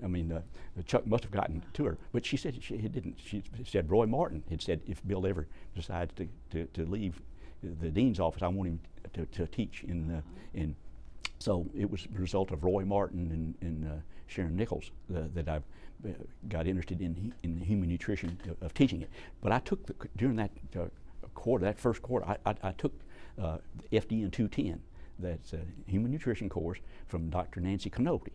Speaker 2: Chuck must have gotten to her. But she said she didn't. She said Roy Martin had said if Bill ever decides to leave the dean's office, I want him to teach in. So it was the result of Roy Martin and Sharon Nichols that I got interested in human nutrition of teaching it. But I took during that first quarter, I took the FDN 210. That's a human nutrition course from Dr. Nancy Canopy.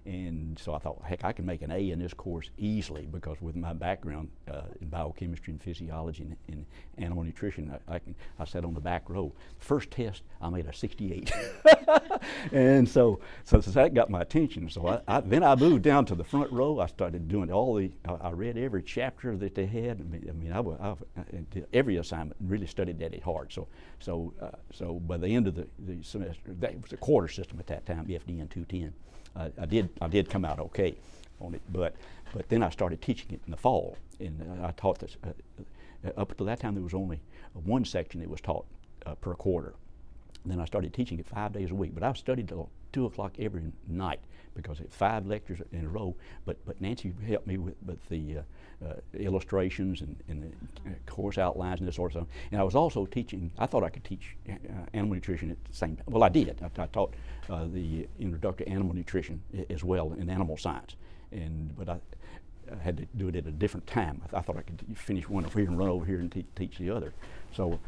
Speaker 2: And so I thought, heck, I can make an A in this course easily, because with my background in biochemistry and physiology and animal nutrition, I sat on the back row. First test, I made a 68. And so that got my attention. So then I moved down to the front row. I started doing I read every chapter that they had. I did every assignment and really studied that hard. So by the end of the semester, that was a quarter system at that time, the FDN 210. I did come out okay on it, but then I started teaching it in the fall, and I taught this. Up until that time, there was only one section that was taught per quarter. Then I started teaching it 5 days a week, but I studied till 2 o'clock every night, because it's 5 lectures in a row. But Nancy helped me with the illustrations and the course outlines and this sort of stuff. And I was also teaching. I thought I could teach animal nutrition at the same time. Well, I did. I taught the introductory animal nutrition as well in animal science, but I had to do it at a different time. I thought I could finish one over here and run over here and teach the other. So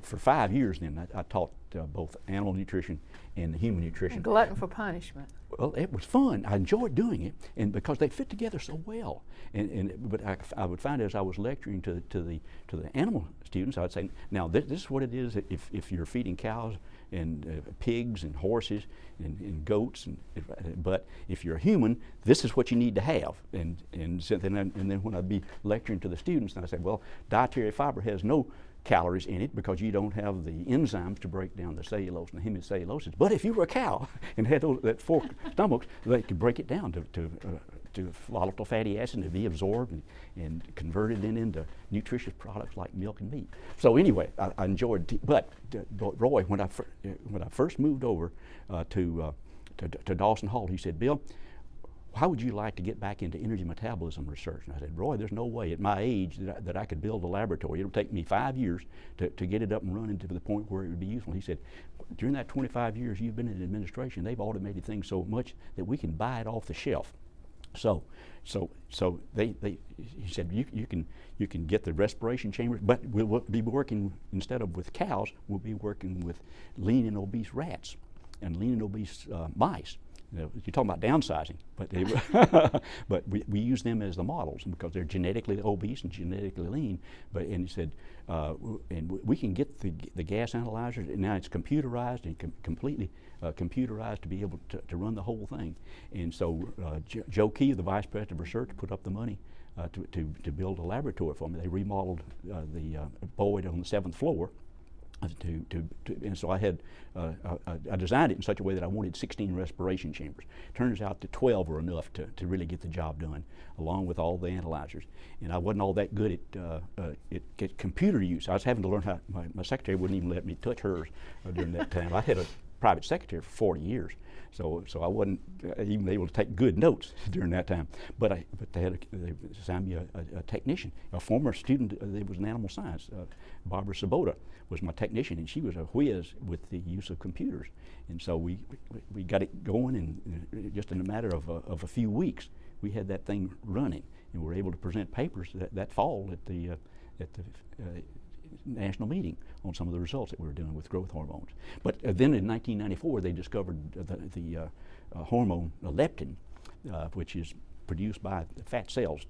Speaker 2: for 5 years then, I taught both animal nutrition and human nutrition.
Speaker 1: And glutton for punishment.
Speaker 2: Well, it was fun. I enjoyed doing it, and because they fit together so well. But I would find as I was lecturing to the animal students, I would say, now this is what it is if you're feeding cows and pigs and horses and goats, but if you're a human, this is what you need to have. And then when I'd be lecturing to the students, I'd say, well, dietary fiber has no calories in it because you don't have the enzymes to break down the cellulose and the hemicelluloses. But if you were a cow and had that 4 stomachs, they could break it down to volatile fatty acid and be absorbed and converted into nutritious products like milk and meat. So anyway, I enjoyed. But Roy, when I first moved over to Dawson Hall, he said, Bill, how would you like to get back into energy metabolism research? And I said, Roy, there's no way at my age that I could build a laboratory. It'll take me 5 years to get it up and running to the point where it would be useful. He said, during that 25 years you've been in administration, they've automated things so much that we can buy it off the shelf. So he said, you can get the respiration chambers, but we'll be working, instead of with cows, we'll be working with lean and obese rats and lean and obese mice. You're talking about downsizing, but we use them as the models because they're genetically obese and genetically lean. And he said, and we can get the gas analyzers, and now it's computerized and completely computerized to be able to run the whole thing. And so Joe Key, the vice president of research, put up the money to build a laboratory for me. They remodeled the Boyd on the 7th floor. And so I designed it in such a way that I wanted 16 respiration chambers. Turns out that 12 were enough to really get the job done, along with all the analyzers. And I wasn't all that good at computer use. I was having to learn how. My secretary wouldn't even let me touch hers during that time. I had a private secretary for 40 years, so I wasn't even able to take good notes during that time. But they assigned me a technician, a former student that was in animal science. Barbara Sabota was my technician, and she was a whiz with the use of computers. And so we got it going, and just in a matter of a few weeks, we had that thing running, and we were able to present papers that fall at the national meeting on some of the results that we were doing with growth hormones. But then in 1994, they discovered the hormone leptin, which is produced by the fat cells,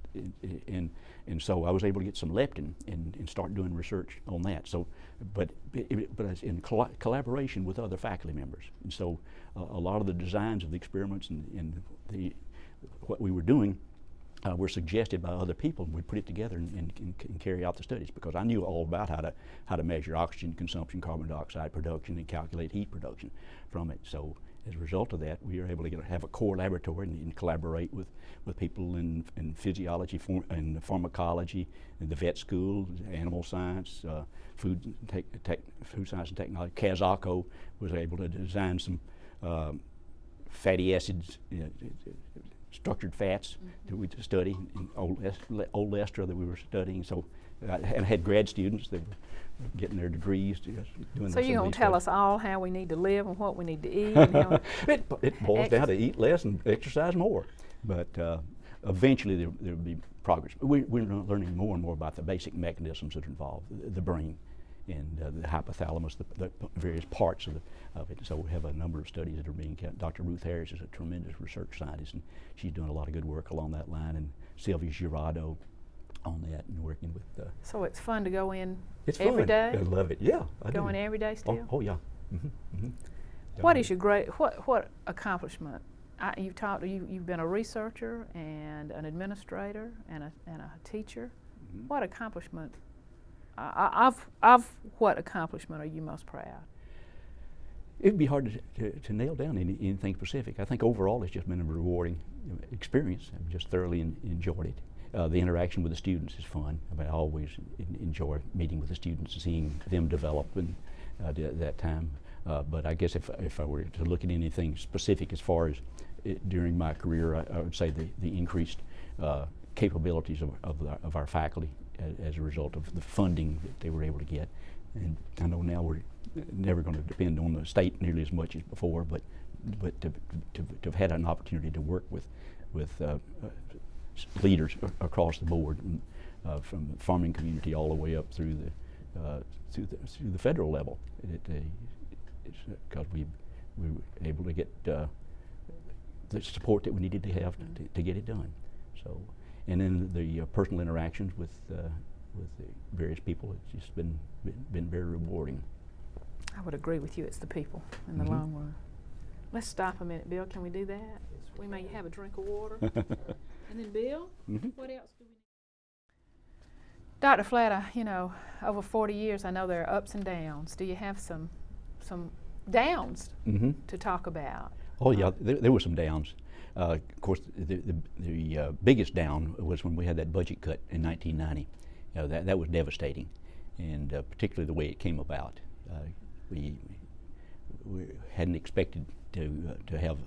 Speaker 2: and so I was able to get some leptin and start doing research on that. So, but it's in collaboration with other faculty members, and so a lot of the designs of the experiments and what we were doing were suggested by other people. We put it together and carry out the studies, because I knew all about how to measure oxygen consumption, carbon dioxide production, and calculate heat production from it. So as a result of that, we were able to have a core laboratory and collaborate with people in physiology and pharmacology, and the vet school, animal science, food science and technology. Kazako was able to design some fatty acids, structured fats that we study, and old ester that we were studying. So, and I had grad students that were getting their degrees doing.
Speaker 1: So you're going to tell us all how we need to live and what we need to eat. And how
Speaker 2: it boils down to eat less and exercise more. But eventually there will be progress. We're learning more and more about the basic mechanisms that are involved, the brain and the hypothalamus, the various parts of it. So we have a number of studies that are being kept. Dr. Ruth Harris is a tremendous research scientist, and she's doing a lot of good work along that line, and Sylvia Girardo on that, and working with.
Speaker 1: So it's fun to go in
Speaker 2: every
Speaker 1: day?
Speaker 2: I love it, yeah.
Speaker 1: Go in every day still?
Speaker 2: Oh yeah.
Speaker 1: What is your what accomplishment? You've been a researcher and an administrator and a teacher. What accomplishment? Of what accomplishment are you most proud?
Speaker 2: It'd be hard to nail down anything specific. I think overall it's just been a rewarding experience. I've just thoroughly enjoyed it. The interaction with the students is fun. I always enjoy meeting with the students and seeing them develop and at that time. But I guess if I were to look at anything specific as far as during my career, I would say the increased capabilities of our faculty as a result of the funding that they were able to get. And I know now we're never going to depend on the state nearly as much as before, but to have had an opportunity to work with leaders across the board, from the farming community all the way up through the federal level. It's because we were able to get the support that we needed to have to get it done. So, and then the personal interactions with the various people, it's just been very rewarding.
Speaker 1: I would agree with you. It's the people in the long run. Let's stop a minute, Bill. Can we do that? We may have a drink of water. And then Bill, what else do we need? Dr. Flatt, over 40 years, I know there are ups and downs. Do you have some downs to talk about?
Speaker 2: Oh yeah, there were some downs. Of course, the biggest down was when we had that budget cut in 1990. That was devastating, and particularly the way it came about. We hadn't expected to have.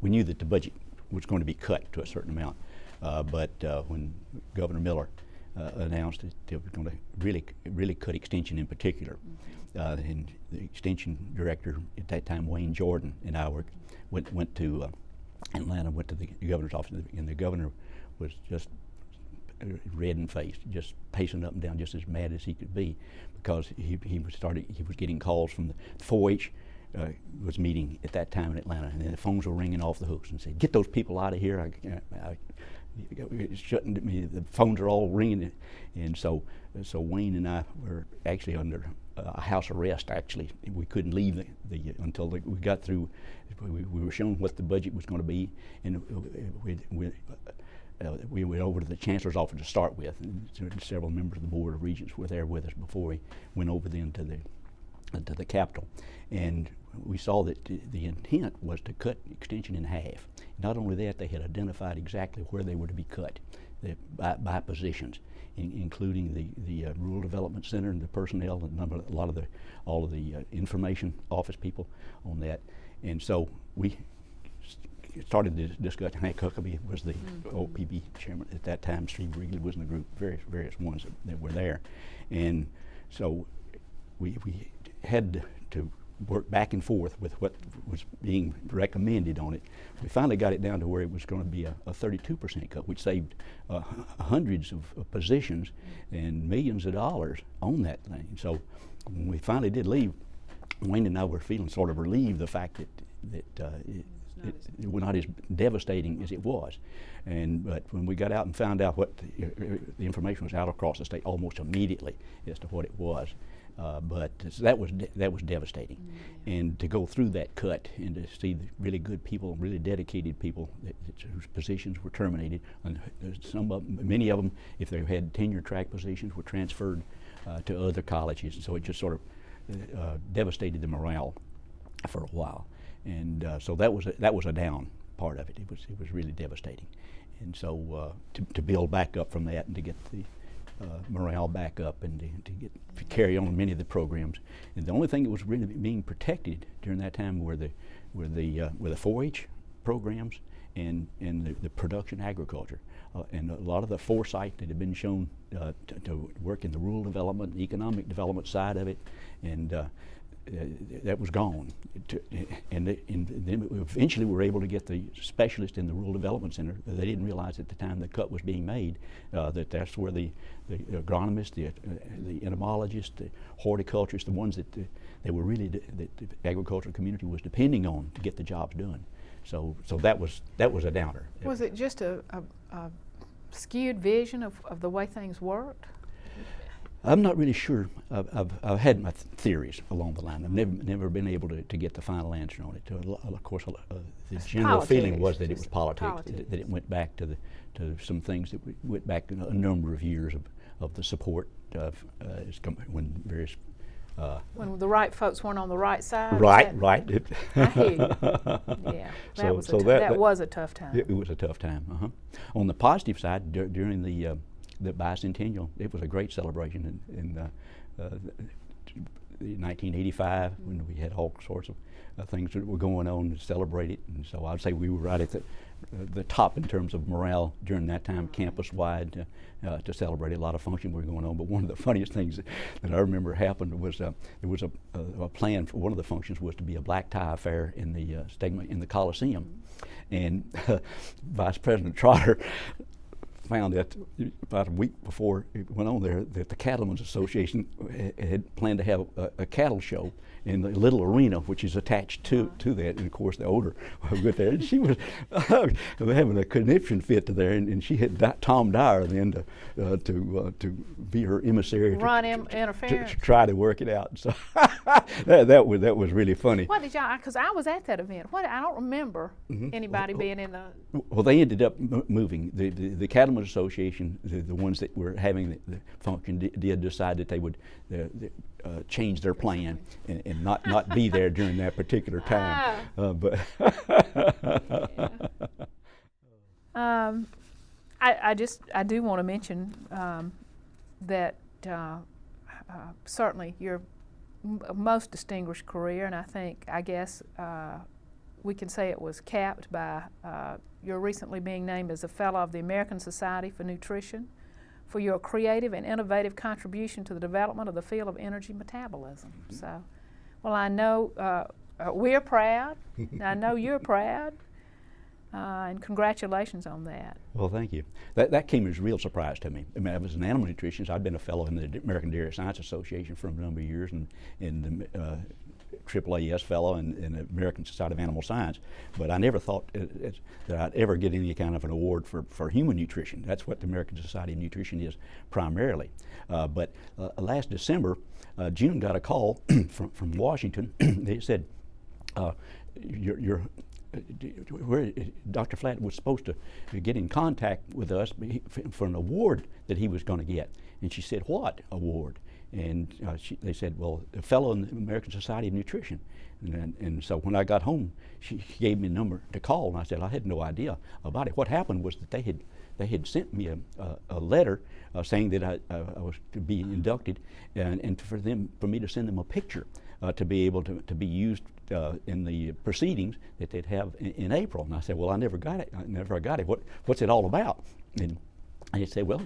Speaker 2: We knew that the budget was going to be cut to a certain amount, but when Governor Miller announced that they were going to really cut extension in particular, and the extension director at that time, Wayne Jordan, and I went to Atlanta, went to the governor's office, and the governor was just red in face, just pacing up and down, just as mad as he could be, because he was getting calls from the 4-H was meeting at that time in Atlanta, and then the phones were ringing off the hooks and said, "Get those people out of here!" It's shutting to me. The phones are all ringing, and so Wayne and I were actually under house arrest. Actually, we couldn't leave until we got through. We were shown what the budget was going to be, and we went over to the chancellor's office to start with, and several members of the board of regents were there with us before we went over then to the Capitol, and we saw that the intent was to cut extension in half. Not only that, they had identified exactly where they were to be cut by positions, including the Rural Development Center and the personnel, and all of the information office people on that. And so we started to discuss. Hank Huckabee was the OPB chairman at that time. Steve Wrigley was in the group, various ones that were there, and so we had to work back and forth with what was being recommended on it. We finally got it down to where it was going to be a 32% cut, which saved hundreds of positions and millions of dollars on that thing. So when we finally did leave, Wayne and I were feeling sort of relieved the fact that it was not as devastating as it was. But when we got out and found out what the information was out across the state almost immediately as to what it was. But so that was devastating. And to go through that cut and to see the really good people, really dedicated people whose positions were terminated, and many of them, if they had tenure track positions, were transferred to other colleges. And so it just sort of devastated the morale for a while. And so that was a down part of it. It was really devastating. And so to build back up from that and to get the morale back up and to carry on many of the programs. And the only thing that was really being protected during that time were the 4-H programs and the production agriculture. And a lot of the foresight that had been shown to work in the rural development, economic development side of it, and that was gone. And then eventually we were able to get the specialists in the Rural Development Center. They didn't realize at the time the cut was being made that's where the agronomists, the entomologists, the horticulturists, the ones that they were really that the agricultural community was depending on to get the jobs done. So that was a downer.
Speaker 1: Was it just a skewed vision of the way things worked?
Speaker 2: I'm not really sure. I've had my theories along the line. I've never been able to get the final answer on it. Of course, the general feeling was that it was politics. That it went back to some things that went back a number of years of the support when various.
Speaker 1: When the right folks weren't on the right side.
Speaker 2: Right.
Speaker 1: I hear you. Yeah, that was a tough time.
Speaker 2: It was a tough time. On the positive side, during the bicentennial, it was a great celebration in 1985 when we had all sorts of things that were going on to celebrate it. And so I'd say we were right at the top in terms of morale during that time, campus-wide, to celebrate. A lot of functions were going on. But one of the funniest things that I remember happened was there was a plan for one of the functions was to be a black tie affair in the Coliseum, and Vice President Trotter found that about a week before it went on there that the Cattlemen's Association had planned to have a cattle show in the little arena which is attached to that, and of course the odor was good there. And she was having a conniption fit to there, and she had Tom Dyer then to be her emissary
Speaker 1: interference
Speaker 2: to try to work it out. So that was really funny.
Speaker 1: What did y'all? Because I was at that event. I don't remember anybody being in the.
Speaker 2: Well, they ended up moving. The Cattlemen's Association, the ones that were having the function, did decide that they would change their plan and not be there during that particular time. But
Speaker 1: I do want to mention that certainly your most distinguished career, and I guess we can say it was capped by your recently being named as a Fellow of the American Society for Nutrition for your creative and innovative contribution to the development of the field of energy metabolism. So, well, I know we're proud. I know you're proud, and congratulations on that.
Speaker 2: Well, thank you. That came as a real surprise to me. I mean, I was an animal nutritionist. I'd been a fellow in the American Dairy Science Association for a number of years, and in the AAAS fellow in the American Society of Animal Science, but I never thought that I'd ever get any kind of an award for human nutrition. That's what the American Society of Nutrition is primarily. But last December, June got a call from Washington. They said, Dr. Flatt was supposed to get in contact with us for an award that he was going to get. And she said, what award? And they said, well, a fellow in the American Society of Nutrition. And so when I got home, she gave me a number to call, and I said I had no idea about it. What happened was that they had sent me a letter saying that I was to be inducted, and for me to send them a picture to be able to be used in the proceedings that they'd have in April. And I said, well, I never got it. What's it all about? And they said, well,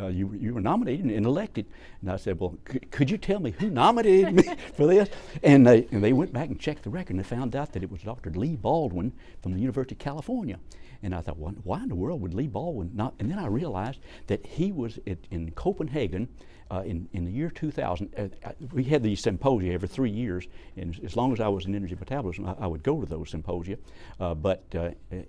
Speaker 2: you were nominated and elected. And I said, well, could you tell me who nominated me for this? And they went back and checked the record, and they found out that it was Dr. Lee Baldwin from the University of California. And I thought, well, why in the world would Lee Baldwin not? And then I realized that he was in Copenhagen in the year 2000, we had these symposia every 3 years, and as long as I was in energy metabolism, I would go to those symposia. But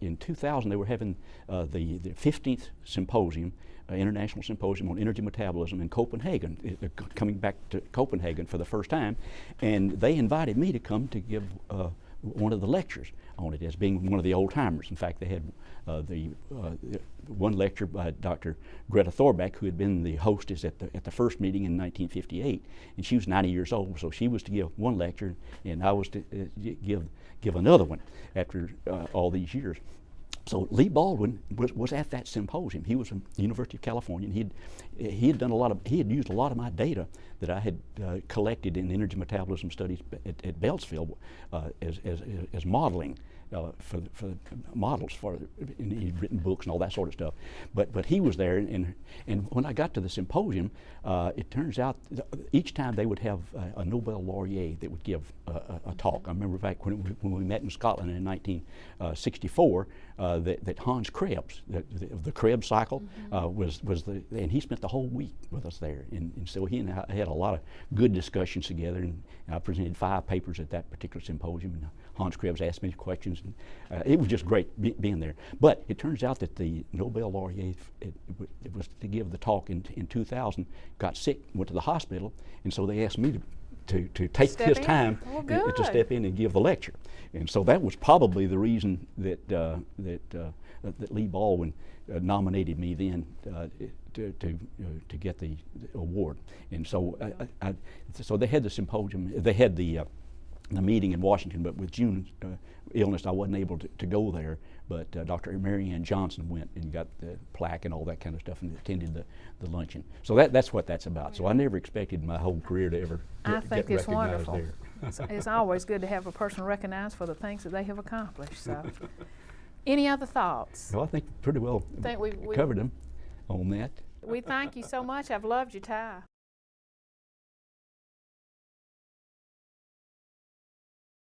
Speaker 2: in 2000, they were having the 15th symposium, International Symposium on Energy Metabolism in Copenhagen, coming back to Copenhagen for the first time, and they invited me to come to give one of the lectures on it as being one of the old timers. In fact, they had one lecture by Dr. Greta Thorbeck, who had been the hostess at the first meeting in 1958, and she was 90 years old, so she was to give one lecture, and I was to give another one after all these years. So Lee Baldwin was at that symposium. He was from the University of California, and he had used a lot of my data that I had collected in energy metabolism studies at Beltsville as modeling for models and he'd written books and all that sort of stuff. But he was there, and when I got to the symposium, it turns out each time they would have a Nobel laureate that would give a talk. I remember back when we met in Scotland in 1964, that Hans Krebs, the Krebs cycle, and he spent the whole week with us there, and so he and I had a lot of good discussions together, and I presented 5 papers at that particular symposium, and Hans Krebs asked me questions, and it was just great being there. But it turns out that the Nobel laureate it was to give the talk in 2000, got sick, went to the hospital, and so they asked me to take his time to step in and give the lecture. And so that was probably the reason that Lee Baldwin nominated me then to get the award. And so so they had the symposium, they had the meeting in Washington, but with June's illness, I wasn't able to go there. But Dr. Mary Ann Johnson went and got the plaque and all that kind of stuff and attended the luncheon. So that's what that's about. So I never expected my whole career to ever get recognized
Speaker 1: wonderful.
Speaker 2: there.
Speaker 1: It's always good to have a person recognized for the things that they have accomplished. So, any other thoughts?
Speaker 2: Well, I think pretty well covered them on that.
Speaker 1: We thank you so much. I've loved your tie.